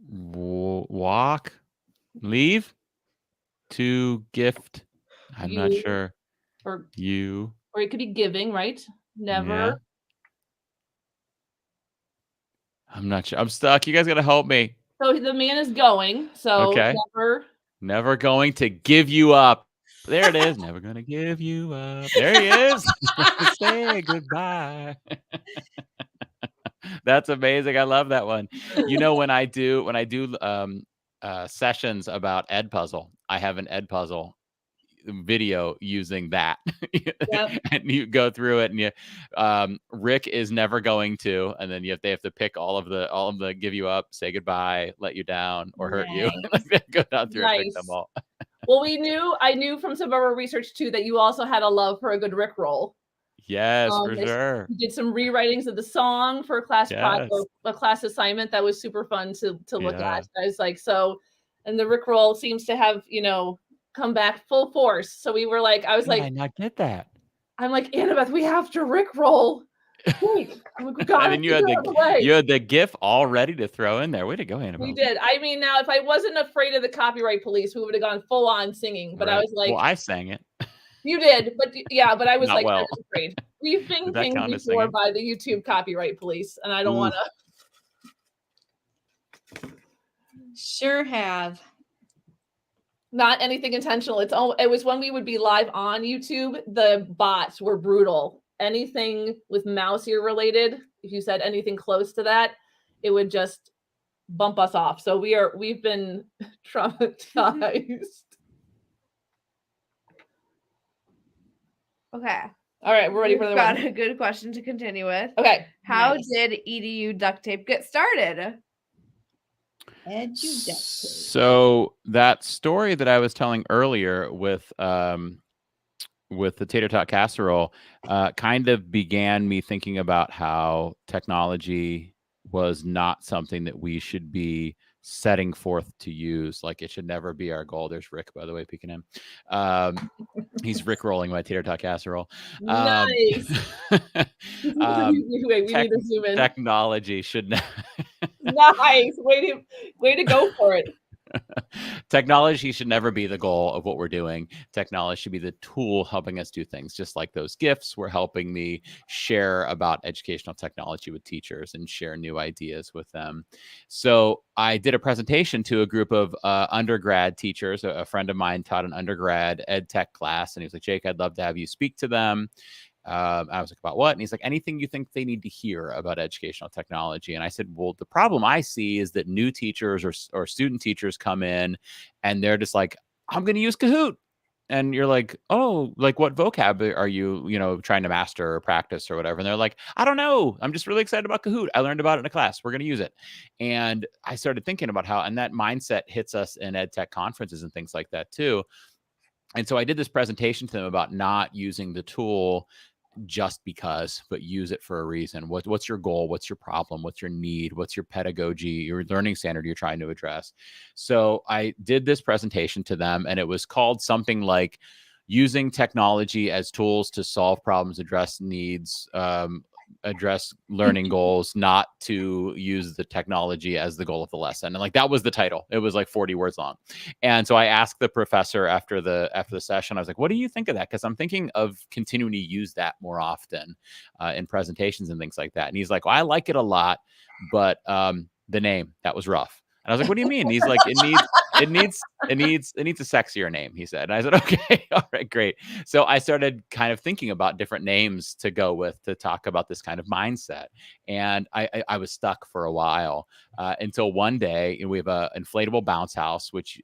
walk, leave to gift. I'm not You. sure. Or You. it could be giving, right? Never. Yeah. I'm not sure. I'm stuck. You guys got to help me. So the man is going. So Okay. Never going to give you up. There it is. Never going to give you up. There he is. Say goodbye. That's amazing. I love that one. You know, when I do sessions about Edpuzzle, I have an Edpuzzle video using that. Yep. And you go through it, and you Rick is never going to, and then they have to pick all of the give you up, say goodbye, let you down, or hurt you. They go down through and pick them all. Well, I knew from some of our research too that you also had a love for a good Rickroll. Yes, for sure. You did some rewritings of the song for a class Yes. a class assignment that was super fun to look Yeah. at. I was like, so, and the Rickroll seems to have, you know, come back full force. So we were like, I was Did I like, not get that? I'm like, Annabeth, we have to Rickroll. Jake. I'm like, we And gotta then get out of the way. you had the GIF all ready to throw in there. Way to go, Annabelle. We did. I mean, now if I wasn't afraid of the copyright police, we would have gone full on singing. But I was like, well, I sang it. you did, but yeah, but I was Not like, I well. was afraid. We've been Does that pinged count as before singing? by the YouTube copyright police, and I don't want to. Sure have. Not anything intentional. It was when we would be live on YouTube. The bots were brutal. Anything with mouse ear related, if you said anything close to that, it would just bump us off. So we've been traumatized. Okay. All right, we're ready for the Got one. a good question to continue with. Okay. How Nice. did EDU duct tape get started? Edu Duct Tape. So that story that I was telling earlier with the tater tot casserole kind of began me thinking about how technology was not something that we should be setting forth to use. Like, it should never be our goal. There's Rick, by the way, peeking in. He's Rick rolling my tater tot casserole. Nice. Wait, we need to zoom in. Technology should Nice. Way to go for it. Technology should never be the goal of what we're doing. Technology should be the tool helping us do things, just like those GIFs were helping me share about educational technology with teachers and share new ideas with them. So I did a presentation to a group of undergrad teachers. A friend of mine taught an undergrad ed tech class, and he was like, Jake, I'd love to have you speak to them. I was like, about what? And he's like, anything you think they need to hear about educational technology. And I said, well, the problem I see is that new teachers or student teachers come in and they're just like, I'm going to use Kahoot. And you're like, oh, like what vocab are you trying to master or practice or whatever? And they're like, I don't know. I'm just really excited about Kahoot. I learned about it in a class. We're going to use it. And I started thinking about how, and that mindset hits us in ed tech conferences and things like that too. And so I did this presentation to them about not using the tool just because, but use it for a reason. What's your goal? What's your problem? What's your need? What's your pedagogy, your learning standard you're trying to address? So I did this presentation to them, and it was called something like using technology as tools to solve problems, address needs, address learning goals, not to use the technology as the goal of the lesson. And like, that was the title. It was like 40 words long. And so I asked the professor after the session, I was like, what do you think of that? Because I'm thinking of continuing to use that more often in presentations and things like that. And he's like, well, I like it a lot, but the name, that was rough. And I was like, what do you mean? And he's like, it needs a sexier name, he said. And I said, okay, all right, great. So I started kind of thinking about different names to go with to talk about this kind of mindset. And I was stuck for a while until one day we have an inflatable bounce house, which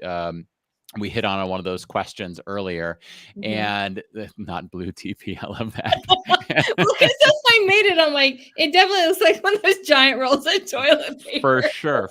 we hit on one of those questions earlier, and not blue TP. I love that. Because I made it, I'm like, it definitely looks like one of those giant rolls of toilet paper. For sure.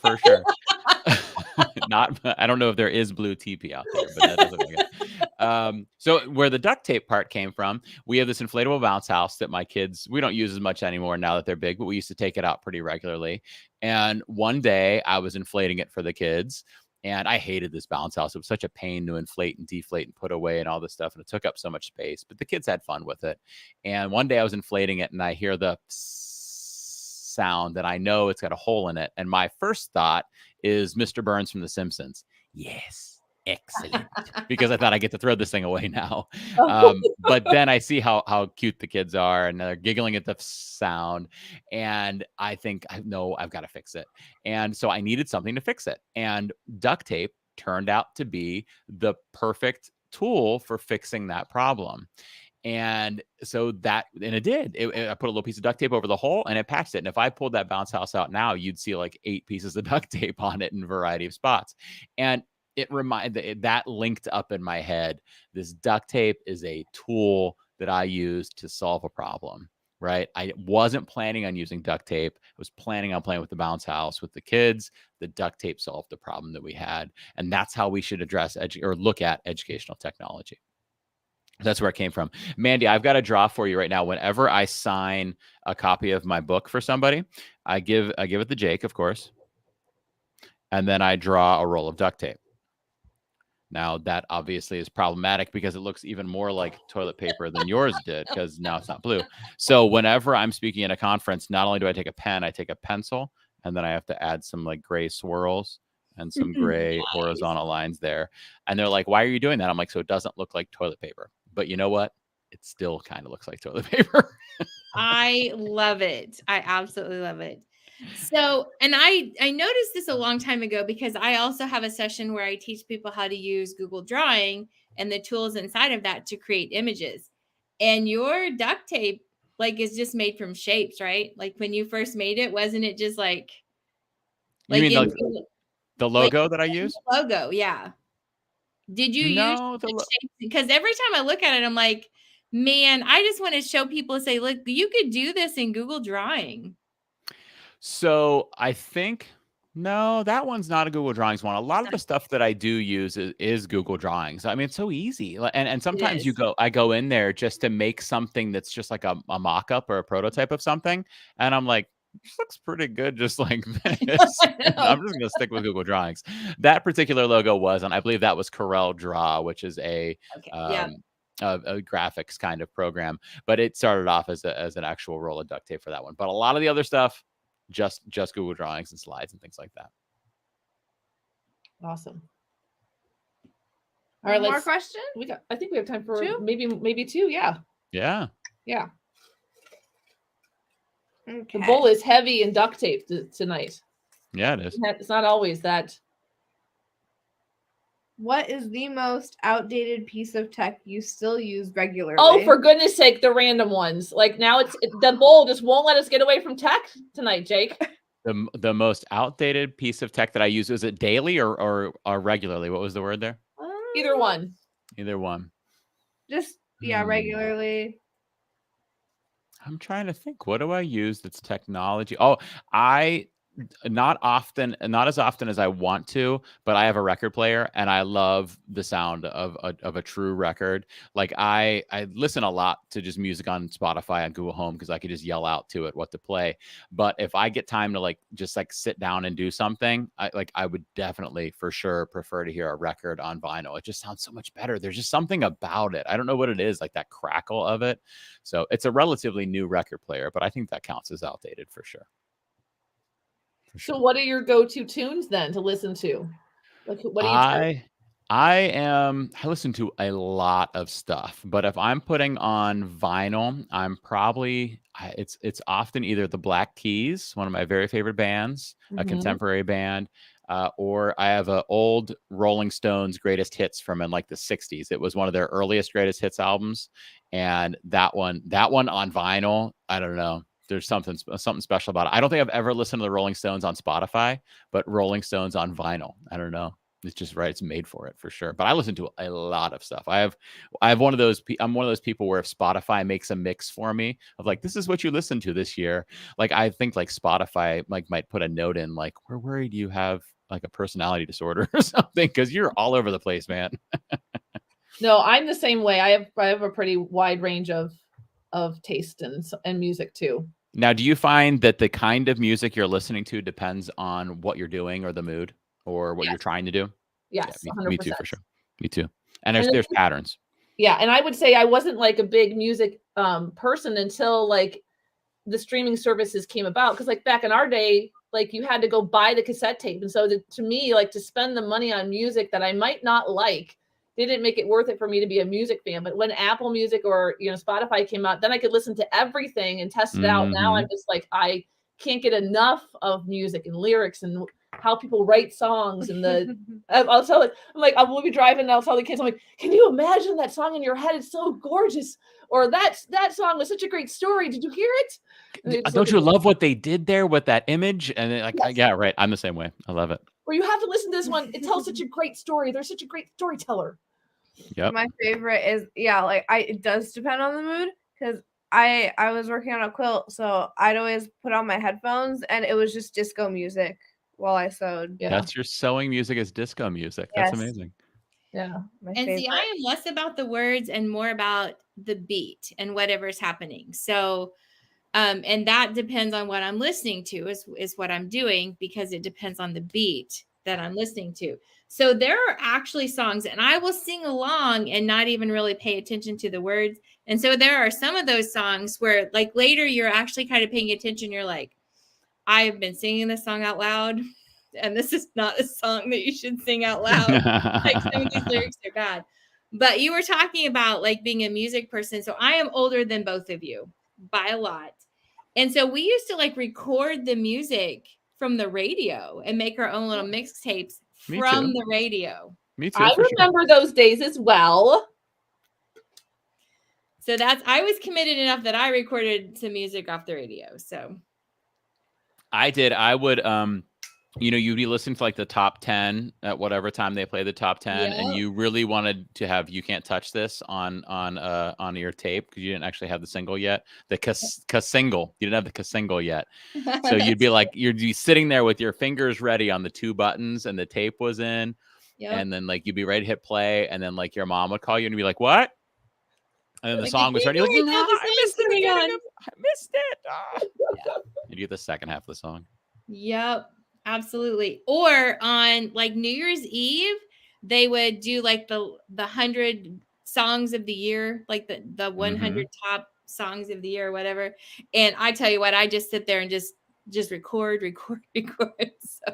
I don't know if there is blue TP out there, but that doesn't make it. So where the duct tape part came from, we have this inflatable bounce house that my kids, we don't use as much anymore now that they're big, but we used to take it out pretty regularly. And one day I was inflating it for the kids, and I hated this bounce house. It was such a pain to inflate and deflate and put away and all this stuff. And it took up so much space, but the kids had fun with it. And one day I was inflating it and I hear the sound, and I know it's got a hole in it. And my first thought is Mr. Burns from The Simpsons. Yes. Excellent. Because I thought I get to throw this thing away now. But then I see how cute the kids are, and they're giggling at the sound. And I think, I've got to fix it. And so I needed something to fix it. And duct tape turned out to be the perfect tool for fixing that problem. And so it did. I put a little piece of duct tape over the hole and it patched it. And if I pulled that bounce house out now, you'd see like 8 pieces of duct tape on it in a variety of spots. And that linked up in my head. This duct tape is a tool that I use to solve a problem, right? I wasn't planning on using duct tape. I was planning on playing with the bounce house with the kids. The duct tape solved the problem that we had. And that's how we should address or look at educational technology. That's where it came from. Mandi, I've got a draw for you right now. Whenever I sign a copy of my book for somebody, I give it to Jake, of course. And then I draw a roll of duct tape. Now that obviously is problematic because it looks even more like toilet paper than yours did because now it's not blue. So whenever I'm speaking at a conference, not only do I take a pen, I take a pencil, and then I have to add some like gray swirls and some gray horizontal lines there. And they're like, why are you doing that? I'm like, so it doesn't look like toilet paper. But you know what? It still kind of looks like toilet paper. I love it. I absolutely love it. So, and I noticed this a long time ago because I also have a session where I teach people how to use Google Drawing and the tools inside of that to create images. And your duct tape like is just made from shapes, right? Like when you first made it, wasn't it just like You mean in the logo that I use? logo? Yeah. Did you use No, shapes? Because every time I look at it, I'm like, man, I just want to show people and say, look, you could do this in Google Drawing. So I think no, that one's not a Google Drawings one. A lot of the stuff that I do use is Google Drawings. I mean, it's so easy. And sometimes I go in there just to make something that's just like a mock-up or a prototype of something. And I'm like, this looks pretty good just like this. I'm just gonna stick with Google Drawings. That particular logo was, and I believe that was Corel Draw, which is a graphics kind of program. But it started off as an actual roll of duct tape for that one. But a lot of the other stuff, just Google Drawings and slides and things like that. Awesome. All right, more questions? I think we have time for two? maybe two. Yeah. Yeah. Okay. The bowl is heavy in duct tape tonight. Yeah, it is. It's not always that. What is the most outdated piece of tech you still use regularly? Oh, for goodness sake, the random ones. Like now the bowl just won't let us get away from tech tonight, Jake. The most outdated piece of tech that I use, is it daily or regularly? What was the word there? Either one. Either one. Just regularly. I'm trying to think. What do I use that's technology? Oh, I not as often as I want to, but I have a record player and I love the sound of a true record. Like I listen a lot to just music on Spotify and Google Home because I could just yell out to it what to play. But if I get time to just sit down and do something, I would definitely for sure prefer to hear a record on vinyl. It just sounds so much better. There's just something about it. I don't know what it is, like that crackle of it. So it's a relatively new record player, but I think that counts as outdated for sure. So what are your go-to tunes then to listen to? Like what do you I listen to a lot of stuff, but if I'm putting on vinyl, I'm probably it's often either the Black Keys, one of my very favorite bands, a contemporary band, or I have an old Rolling Stones greatest hits from in like the 60s. It was one of their earliest greatest hits albums, and that one on vinyl, I don't know. There's something special about it. I don't think I've ever listened to the Rolling Stones on Spotify, but Rolling Stones on vinyl, I don't know. It's just right. It's made for it for sure. But I listen to a lot of stuff. I'm one of those people where if Spotify makes a mix for me of like, this is what you listened to this year. Like, I think like Spotify might put a note in like, we're worried you have like a personality disorder or something, because you're all over the place, man. No, I'm the same way. I have a pretty wide range of taste and music too. Now, do you find that the kind of music you're listening to depends on what you're doing or the mood or what you're trying to do? Yes, yeah, 100%. Me too, for sure. Me too. And there's patterns. Yeah, and I would say I wasn't like a big music person until like the streaming services came about, because like back in our day, like you had to go buy the cassette tape, and so to me, like to spend the money on music that I might not like didn't make it worth it for me to be a music fan. But when Apple Music or Spotify came out, then I could listen to everything and test it out. Now I'm just like, I can't get enough of music and lyrics and how people write songs. And I'll tell it, I'm like, we'll be driving and I'll tell the kids, I'm like, can you imagine that song in your head? It's so gorgeous. Or that song was such a great story. Did you hear it? Don't you love what they did there with that image? And then, yeah, right. I'm the same way. I love it. Or you have to listen to this one. It tells such a great story. They're such a great storyteller. Yep. My favorite is it does depend on the mood, because I was working on a quilt, so I'd always put on my headphones and it was just disco music while I sewed. Yeah. That's your sewing music is disco music. That's amazing. Yeah. See, I am less about the words and more about the beat and whatever's happening. So and that depends on what I'm listening to is what I'm doing, because it depends on the beat that I'm listening to. So there are actually songs, and I will sing along and not even really pay attention to the words. And so there are some of those songs where like later you're actually kind of paying attention. You're like, I've been singing this song out loud, and this is not a song that you should sing out loud. Like some of these lyrics are bad. But you were talking about like being a music person. So I am older than both of you by a lot. And so we used to like record the music from the radio and make our own little mixtapes from the radio. Me too. I remember those days as well. So I was committed enough that I recorded some music off the radio. So I did. I would, you'd be listening to like the top 10 at whatever time they play the top 10, and you really wanted to have "You Can't Touch This" on your tape because you didn't actually have the single yet. The single, you didn't have the single yet, so you'd be sitting there with your fingers ready on the 2 buttons, and the tape was in, and then like you'd be ready to hit play, and then like your mom would call you and be like, "What?" And then the song was starting. You're like, "No, I missed it again. I missed it." You get the second half of the song. Yep. Absolutely. Or on like New Year's Eve, they would do like the 100 songs of the year, like the 100 top songs of the year or whatever. And I tell you what, I just sit there and just record. So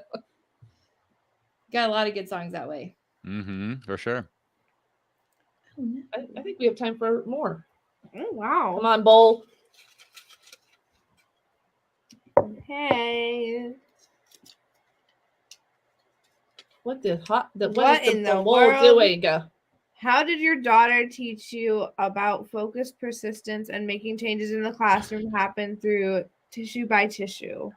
got a lot of good songs that way. For sure. I think we have time for more. Oh, wow. Come on, Bowl. Hey. What in the world doing? How did your daughter teach you about focus, persistence, and making changes in the classroom happen through tissue by tissue?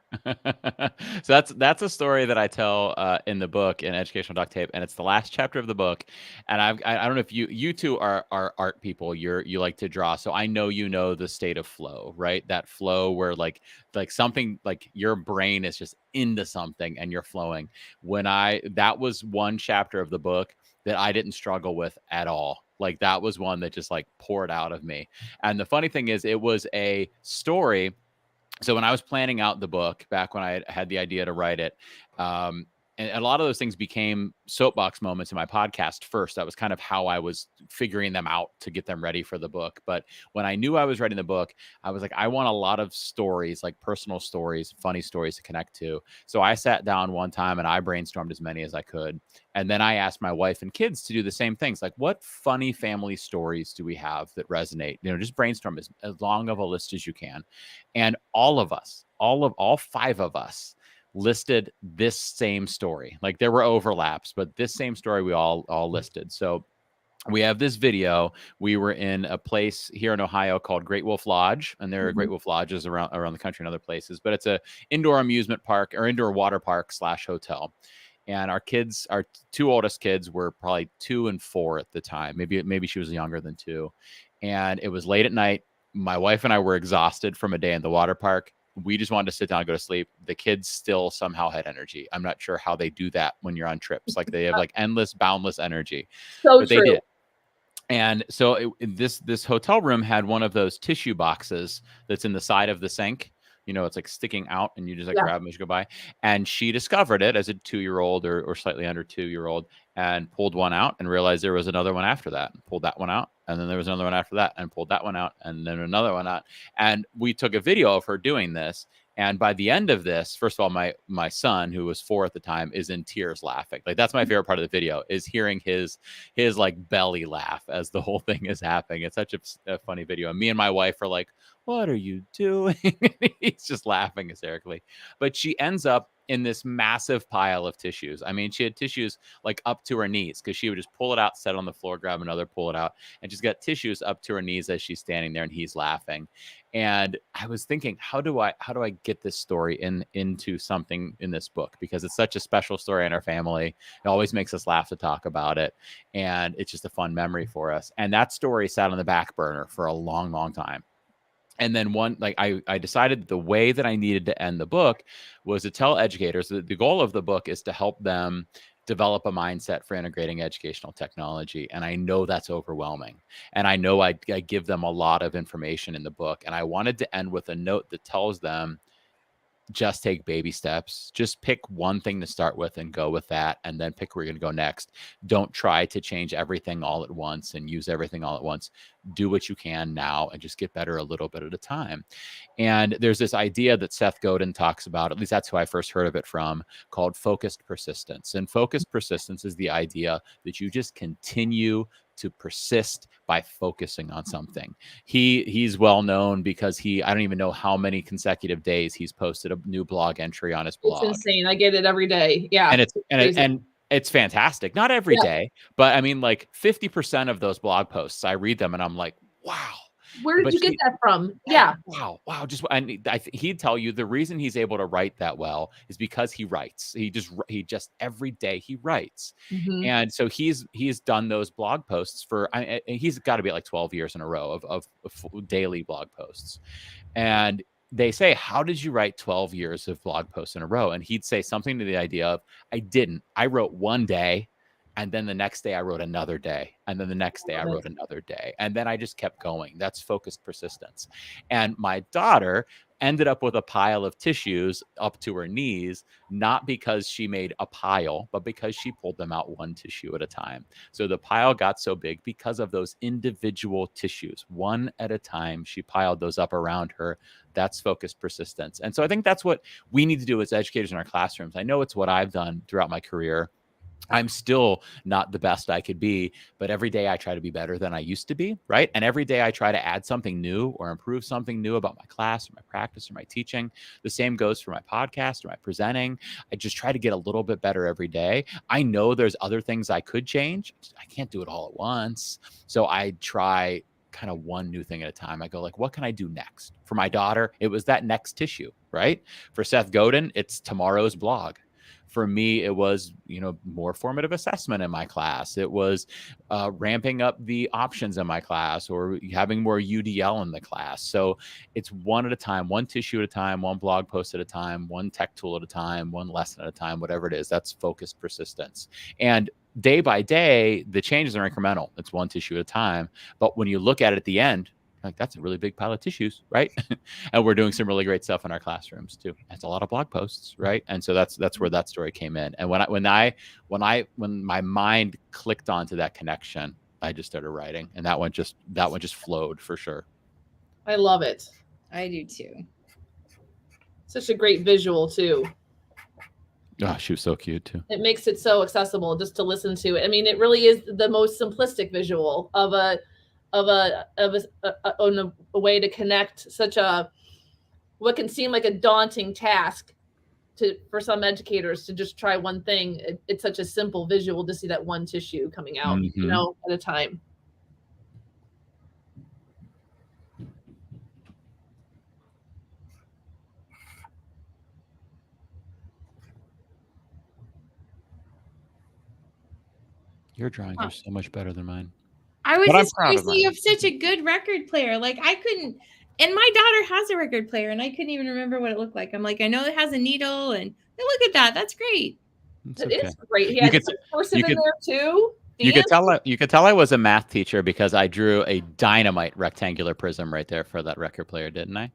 So that's a story that I tell in the book, in Educational Duct Tape, and it's the last chapter of the book. And I don't know if you two are art people. You like to draw, so I know you know the state of flow, right? That flow where like something, like your brain is just into something and you're flowing. That was one chapter of the book that I didn't struggle with at all. Like that was one that just like poured out of me. And the funny thing is, it was a story. So when I was planning out the book back when I had the idea to write it, and a lot of those things became soapbox moments in my podcast first. That was kind of how I was figuring them out to get them ready for the book. But when I knew I was writing the book, I was like, I want a lot of stories, like personal stories, funny stories to connect to. So I sat down one time and I brainstormed as many as I could. And then I asked my wife and kids to do the same things. Like, what funny family stories do we have that resonate? Just brainstorm as long of a list as you can. And all 5 of us listed this same story. Like there were overlaps, but this same story we all listed. So we have this video. We were in a place here in Ohio called Great Wolf Lodge, and there are Great Wolf Lodges around the country and other places, but it's a indoor amusement park or indoor water park / hotel. And our 2 oldest kids were probably 2 and 4 at the time. Maybe she was younger than 2. And it was late at night. My wife and I were exhausted from a day in the water park. We just wanted to sit down and go to sleep. The kids still somehow had energy. I'm not sure how they do that when you're on trips. Like they have like endless, boundless energy. But they did. And so this hotel room had one of those tissue boxes that's in the side of the sink. It's like sticking out and you just like grab them as you go by. And she discovered it as a 2-year-old or slightly under 2-year-old and pulled one out and realized there was another one after that. And pulled that one out. And then there was another one after that and pulled that one out and then another one out. And we took a video of her doing this. And by the end of this, first of all, my son, who was 4 at the time, is in tears laughing. Like that's my favorite part of the video, is hearing his like belly laugh as the whole thing is happening. It's such a funny video. And me and my wife are like, what are you doing? He's just laughing hysterically. But she ends up in this massive pile of tissues. I mean, she had tissues like up to her knees because she would just pull it out, set it on the floor, grab another, pull it out. And she's got tissues up to her knees as she's standing there and he's laughing. And I was thinking, how do I get this story into something in this book? Because it's such a special story in our family. It always makes us laugh to talk about it. And it's just a fun memory for us. And that story sat on the back burner for a long, long time. And then I decided the way that I needed to end the book was to tell educators that the goal of the book is to help them develop a mindset for integrating educational technology. And I know that's overwhelming. And I know I give them a lot of information in the book. And I wanted to end with a note that tells them, just take baby steps. Just pick one thing to start with and go with that, and then pick where you're going to go next. Don't try to change everything all at once and use everything all at once. Do what you can now and just get better a little bit at a time. And there's this idea that Seth Godin talks about, at least that's who I first heard of it from, called focused persistence. And focused persistence is the idea that you just continue to persist by focusing on something. He's well known because I don't even know how many consecutive days he's posted a new blog entry on his blog. It's insane. I get it every day. Yeah. And it's fantastic. Not every day, but I mean, like 50% of those blog posts, I read them and I'm like, wow. Where did you get that from? Yeah. Wow. He'd tell you the reason he's able to write that well is because he writes. He just every day he writes. Mm-hmm. And so he's done those blog posts for, he's got to be like 12 years in a row of daily blog posts. And they say, how did you write 12 years of blog posts in a row? And he'd say something to the idea of, I wrote one day. And then the next day I wrote another day. And then the next day I wrote another day. And then I just kept going. That's focused persistence. And my daughter ended up with a pile of tissues up to her knees, not because she made a pile, but because she pulled them out one tissue at a time. So the pile got so big because of those individual tissues, one at a time. She piled those up around her. That's focused persistence. And so I think that's what we need to do as educators in our classrooms. I know it's what I've done throughout my career. I'm still not the best I could be, but every day I try to be better than I used to be, right? And every day I try to add something new or improve something new about my class or my practice or my teaching. The same goes for my podcast or my presenting. I just try to get a little bit better every day. I know there's other things I could change. I can't do it all at once. So I try kind of one new thing at a time. I go like, what can I do next? For my daughter, it was that next tissue, right? For Seth Godin, it's tomorrow's blog. For me, it was, more formative assessment in my class. It was ramping up the options in my class or having more UDL in the class. So it's one at a time, one tissue at a time, one blog post at a time, one tech tool at a time, one lesson at a time, whatever it is. That's focused persistence. And day by day, the changes are incremental. It's one tissue at a time. But when you look at it at the end, like, that's a really big pile of tissues, right? And we're doing some really great stuff in our classrooms too. That's a lot of blog posts, right? And so that's where that story came in. And when my mind clicked onto that connection, I just started writing, and that one just flowed for sure. I love it. I do too. Such a great visual too. Oh, she was so cute too. It makes it so accessible just to listen to it. I mean, it really is the most simplistic visual of a way to connect what can seem like a daunting task for some educators to just try one thing. It's such a simple visual to see that one tissue coming out, at a time. Your drawings are so much better than mine. I was just crazy. You have such a good record player. Like, I couldn't, and my daughter has a record player, and I couldn't even remember what it looked like. I'm like, I know it has a needle, and look at that. That's great. It is great. He has a person in there too. You could tell I was a math teacher because I drew a dynamite rectangular prism right there for that record player, didn't I?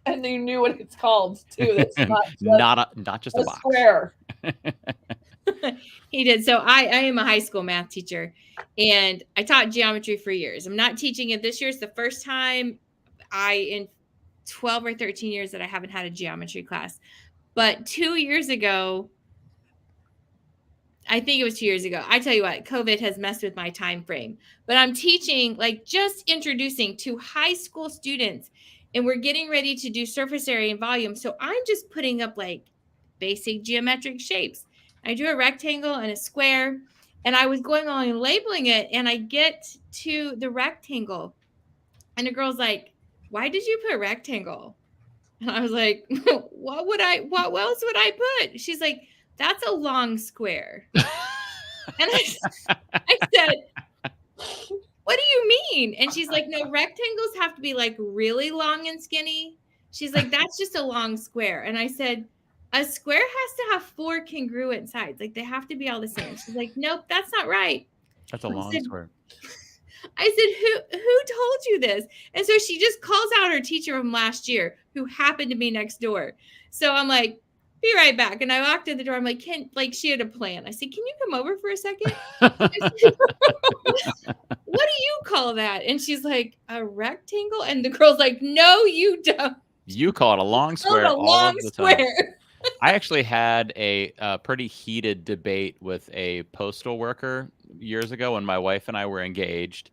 And you knew what it's called too. That's not just a box. Square. He did. So I am a high school math teacher, and I taught geometry for years. I'm not teaching it this year. It's the first time in 12 or 13 years that I haven't had a geometry class. But 2 years ago, I think it was 2 years ago. I tell you what, COVID has messed with my time frame. But I'm teaching, like, just introducing to high school students, and we're getting ready to do surface area and volume. So I'm just putting up like basic geometric shapes. I drew a rectangle and a square, and I was going on and labeling it, and I get to the rectangle, and the girl's like, "Why did you put rectangle?" And I was like, what else would I put? She's like, "That's a long square." And I said, "What do you mean?" And she's like, "No, rectangles have to be like really long and skinny." She's like, "That's just a long square." And I said, "A square has to have 4 congruent sides. Like, they have to be all the same." She's like, "Nope, that's not right." That's a long square. I said, who told you this? And so she just calls out her teacher from last year, who happened to be next door. So I'm like, be right back. And I walked in the door. I'm like, she had a plan. I said, can you come over for a second? What do you call that? And she's like, a rectangle. And the girl's like, no, you don't. You call it a long square all of the time. I actually had a pretty heated debate with a postal worker years ago when my wife and I were engaged.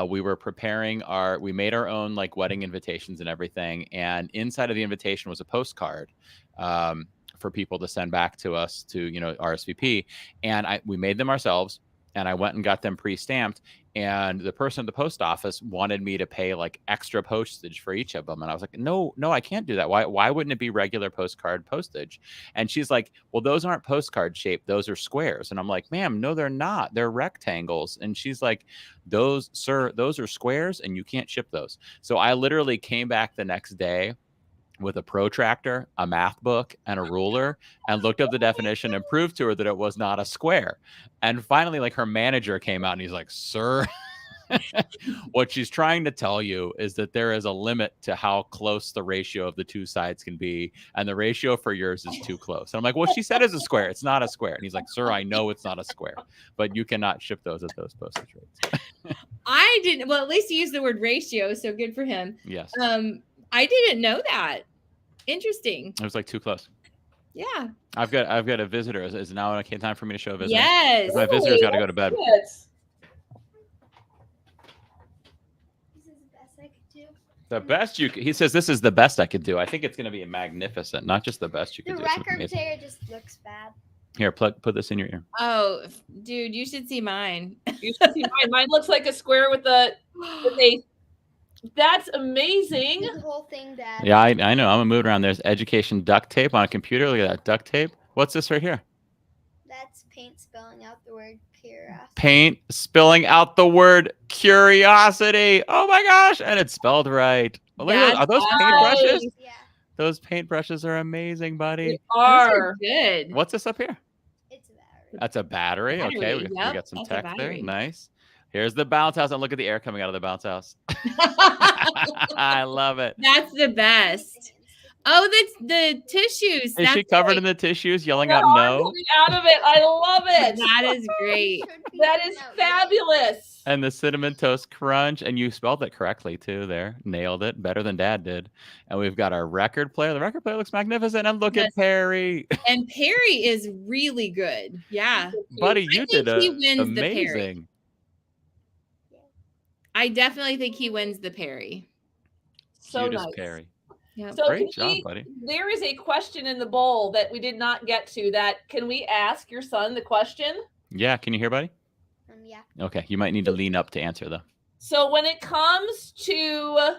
We were preparing we made our own like wedding invitations and everything. And inside of the invitation was a postcard for people to send back to us to, RSVP. And we made them ourselves. And I went and got them pre-stamped. And the person at the post office wanted me to pay like extra postage for each of them. And I was like, no, I can't do that. Why wouldn't it be regular postcard postage? And she's like, well, those aren't postcard shaped. Those are squares. And I'm like, ma'am, no, they're not. They're rectangles. And she's like, those are squares and you can't ship those. So I literally came back the next day with a protractor, a math book, and a ruler, and looked up the definition and proved to her that it was not a square. And finally, like, her manager came out and he's like, sir, what she's trying to tell you is that there is a limit to how close the ratio of the two sides can be. And the ratio for yours is too close. And I'm like, well, she said it's a square. It's not a square. And he's like, sir, I know it's not a square, but you cannot ship those at those postage rates. I didn't. Well, at least he used the word ratio. So good for him. Yes. I didn't know that. Interesting. It was like too close. Yeah. I've got a visitor. Is now okay time for me to show a visitor? Yes. My visitor's got to go to bed. Yes. This is the best I could do. The best he says this is the best I could do. I think it's going to be magnificent, not just the best you The could do. record player just looks bad. Here, put this in your ear. Oh, dude, you should see mine. You should see mine. Mine looks like a square with a. That's amazing. The whole thing, Dad. Yeah, I know. I'm gonna move around. There's education duct tape on a computer. Look at that duct tape. What's this right here? That's paint spelling out the word curiosity. Paint spelling out the word curiosity. Oh my gosh, and it's spelled right. Look at those. Are those paintbrushes? Yeah, Those paintbrushes are amazing, buddy. They are. Good. What's this up here? it's a battery. That's a battery. Okay, we Yep, got some that's a tech there. battery. Nice. Here's the bounce house, and look at the air coming out of the bounce house. I love it. That's the best. Oh, that's the tissues. Is she covered in the tissues, yelling out I'm no? coming out of it. I love it. That is great. That is fabulous. And the cinnamon toast crunch, and you spelled it correctly too. There, nailed it, better than Dad did. And we've got our record player. The record player looks magnificent. And look at Perry, And Perry is really good. Yeah, buddy, you think did he wins the Perry. amazing. I definitely think he wins the Perry. So Cutest nice. Perry. Yep. So Great job, buddy. There is a question in the bowl that we did not get to. Can we ask your son the question? Yeah, can you hear, buddy? Yeah. Okay, you might need to lean up to answer though. So when it comes to,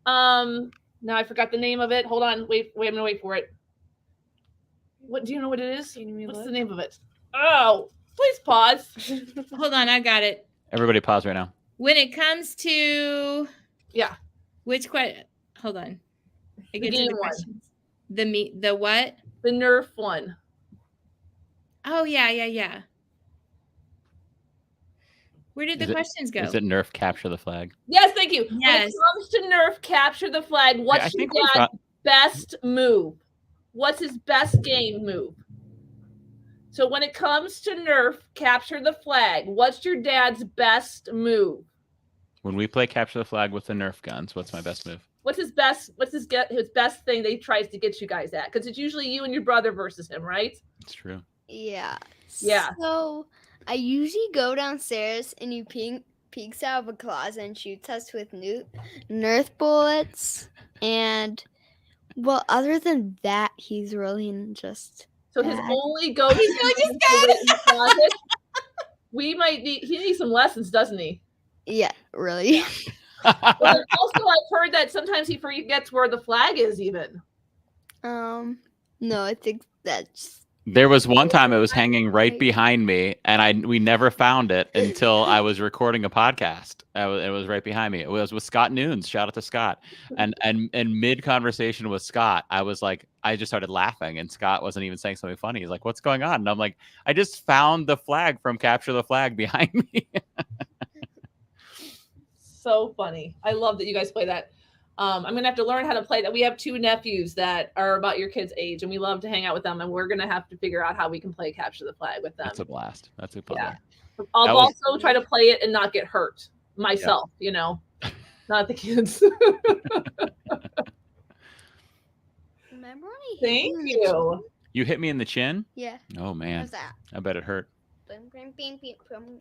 now I forgot the name of it. Hold on, wait, I'm gonna wait for it. What do you know what it is? What's the name of it? Oh, please pause. Hold on, I got it. Everybody, pause right now. When it comes to which question? Hold on. I get to game the one. questions. The what? The Nerf one. Oh yeah. Where did the questions go? Is it Nerf capture the flag? Yes, thank you. Yes. When it comes to Nerf capture the flag, what's your dad's best move? What's his best game move? So when it comes to Nerf capture the flag, what's your dad's best move? When we play capture the flag with the Nerf guns, what's my best move? What's his best thing that he tries to get you guys at? Because it's usually you and your brother versus him, right? It's true. Yeah. Yeah. So I usually go downstairs and he peeks out of a closet and shoots us with Nerf bullets. And well, other than that, he's really just. So his bad. only go-to is to wait in the closet. He needs some lessons, doesn't he? Yeah, really. But then also, I've heard that sometimes he forgets where the flag is even. No, I think that's. There was one time it was hanging right behind me, and we never found it until I was recording a podcast. It was right behind me. It was with Scott Noons. Shout out to Scott. And mid conversation with Scott, I was like, I just started laughing, and Scott wasn't even saying something funny. He's like, "What's going on?" And I'm like, "I just found the flag from Capture the Flag behind me." So funny. I love that you guys play that. I'm going to have to learn how to play that. We have 2 nephews that are about your kids' age, and we love to hang out with them, and we're going to have to figure out how we can play capture the flag with them. That's a blast. That's a fun. Yeah. I'll also try to play it and not get hurt myself, you know, not the kids. Remember when I hit Thank you in the you. You hit me in the chin? Yeah. Oh, man. How's that? I bet it hurt. Bing, bing, bing, bing, bing.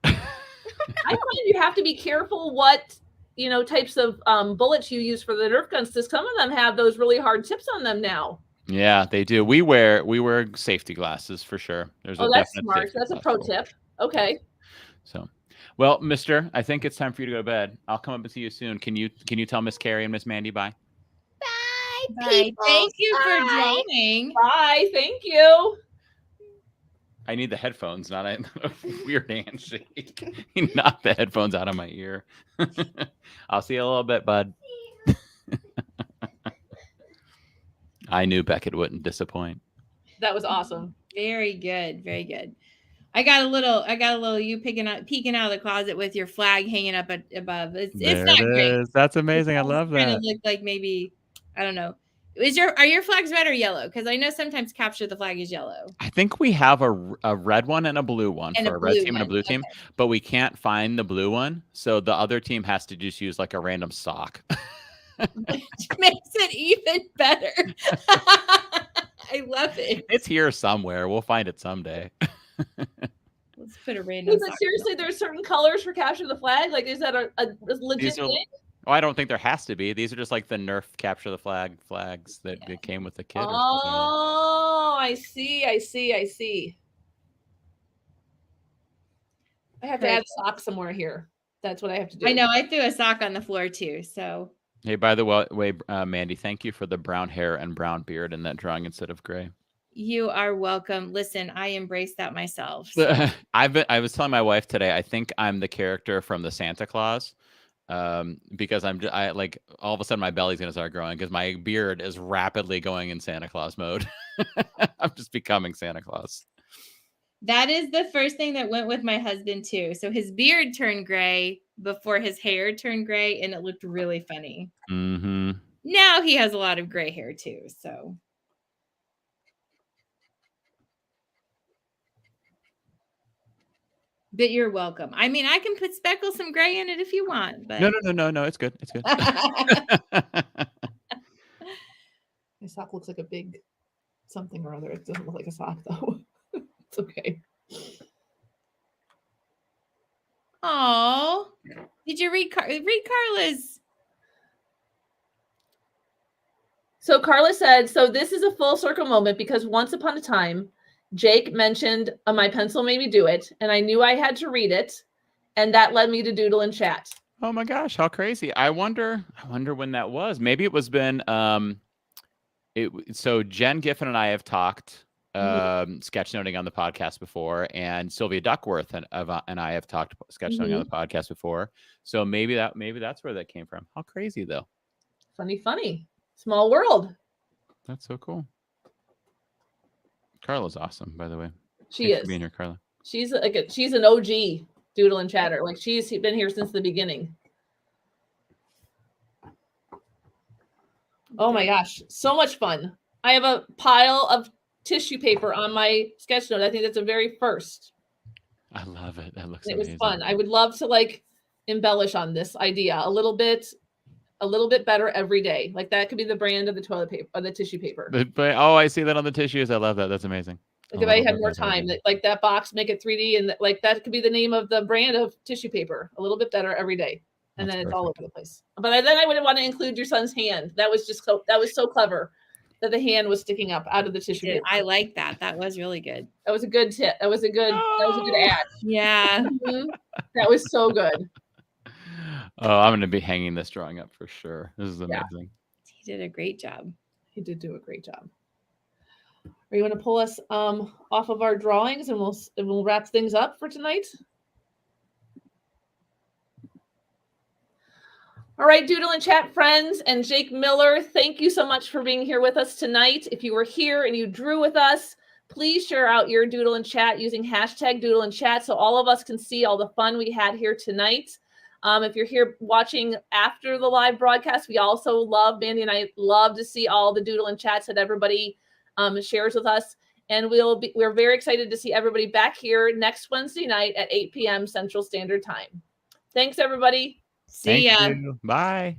I find you have to be careful what, you know, types of bullets you use for the Nerf guns, because some of them have those really hard tips on them now. Yeah, they do. We wear safety glasses for sure. There's a that's definite smart. safety That's a glass pro rule. tip. Okay. So, well, Mister, I think it's time for you to go to bed. I'll come up and see you soon. Can you tell Miss Carrie and Miss Mandy bye? Bye, Bye. people. Thank you for Bye. joining. Bye. Thank you. I need the headphones, not a weird handshake. Knock the headphones out of my ear. I'll see you a little bit, bud. I knew Beckett wouldn't disappoint. That was awesome. Very good. Very good. I got a little you peeking out of the closet with your flag hanging up above. It's not great. That's amazing. I love Kind that. of look like maybe, I don't know. Are your flags red or yellow? Because I know sometimes capture the flag is yellow. I think we have a red one and a blue one And for a a red blue team and a one. blue team, but we can't find the blue one. So the other team has to just use like a random sock. Which makes it even better. I love it. It's here somewhere. We'll find it someday. Let's put a random. But seriously, there's certain colors for capture the flag. Like, is that a legit thing? Oh, I don't think there has to be. These are just like the Nerf capture the flags that came with the kit. Oh, I see. I have to add socks somewhere here. That's what I have to do. I know. I threw a sock on the floor too. So. Hey, by the way, Mandy, thank you for the brown hair and brown beard in that drawing instead of gray. You are welcome. Listen, I embrace that myself. So. I was telling my wife today, I think I'm the character from the Santa Claus. Because I like all of a sudden my belly's gonna start growing because my beard is rapidly going in Santa Claus mode. I'm just becoming Santa Claus. That is the first thing that went with my husband too. So his beard turned gray before his hair turned gray, and it looked really funny. Mm-hmm. Now he has a lot of gray hair too. So. But you're welcome. I mean, I can speckle some gray in it if you want. But No. It's good. It's good. My sock looks like a big something or other. It doesn't look like a sock though. It's okay. Oh, did you read Carla's? So Carla said, so this is a full circle moment because once upon a time, Jake mentioned my pencil made me do it, and I knew I had to read it, and that led me to Doodle and Chat. Oh my gosh, how crazy! I wonder when that was. Maybe it was been. So Jen Giffen and I have talked sketchnoting on the podcast before, and Sylvia Duckworth and I have talked sketchnoting on the podcast before. So maybe that's where that came from. How crazy though! Funny, small world. That's so cool. Carla's awesome, by the way. She Thanks is for being here, Carla. She's an OG Doodle and Chatter. Like she's been here since the beginning. Oh my gosh, so much fun. I have a pile of tissue paper on my sketchnote. I think that's a very first. I love it. That looks It amazing. was fun. I would love to like embellish on this idea a little bit better every day. Like that could be the brand of the toilet paper or the tissue paper. But I see that on the tissues. I love that. That's amazing. Like if I had more time, like that box, make it 3D, and like that could be the name of the brand of tissue paper. A little bit better every day, and then it's all over the place. But then I would want to include your son's hand. That was so clever that the hand was sticking up out of the tissue paper. I like that. That was really good. That was a good tip. That was a good ad. Yeah, that was so good. Oh, I'm going to be hanging this drawing up for sure. This is amazing. Yeah. He did a great job. He did do a great job. Are you going to pull us off of our drawings and we'll wrap things up for tonight? All right, Doodle and Chat friends and Jake Miller, thank you so much for being here with us tonight. If you were here and you drew with us, please share out your Doodle and Chat using hashtag Doodle and Chat so all of us can see all the fun we had here tonight. If you're here watching after the live broadcast, we also love, Mandi and I love to see all the Doodle and Chats that everybody shares with us. And we're very excited to see everybody back here next Wednesday night at 8 p.m. Central Standard Time. Thanks, everybody. See ya. Thank you. Bye.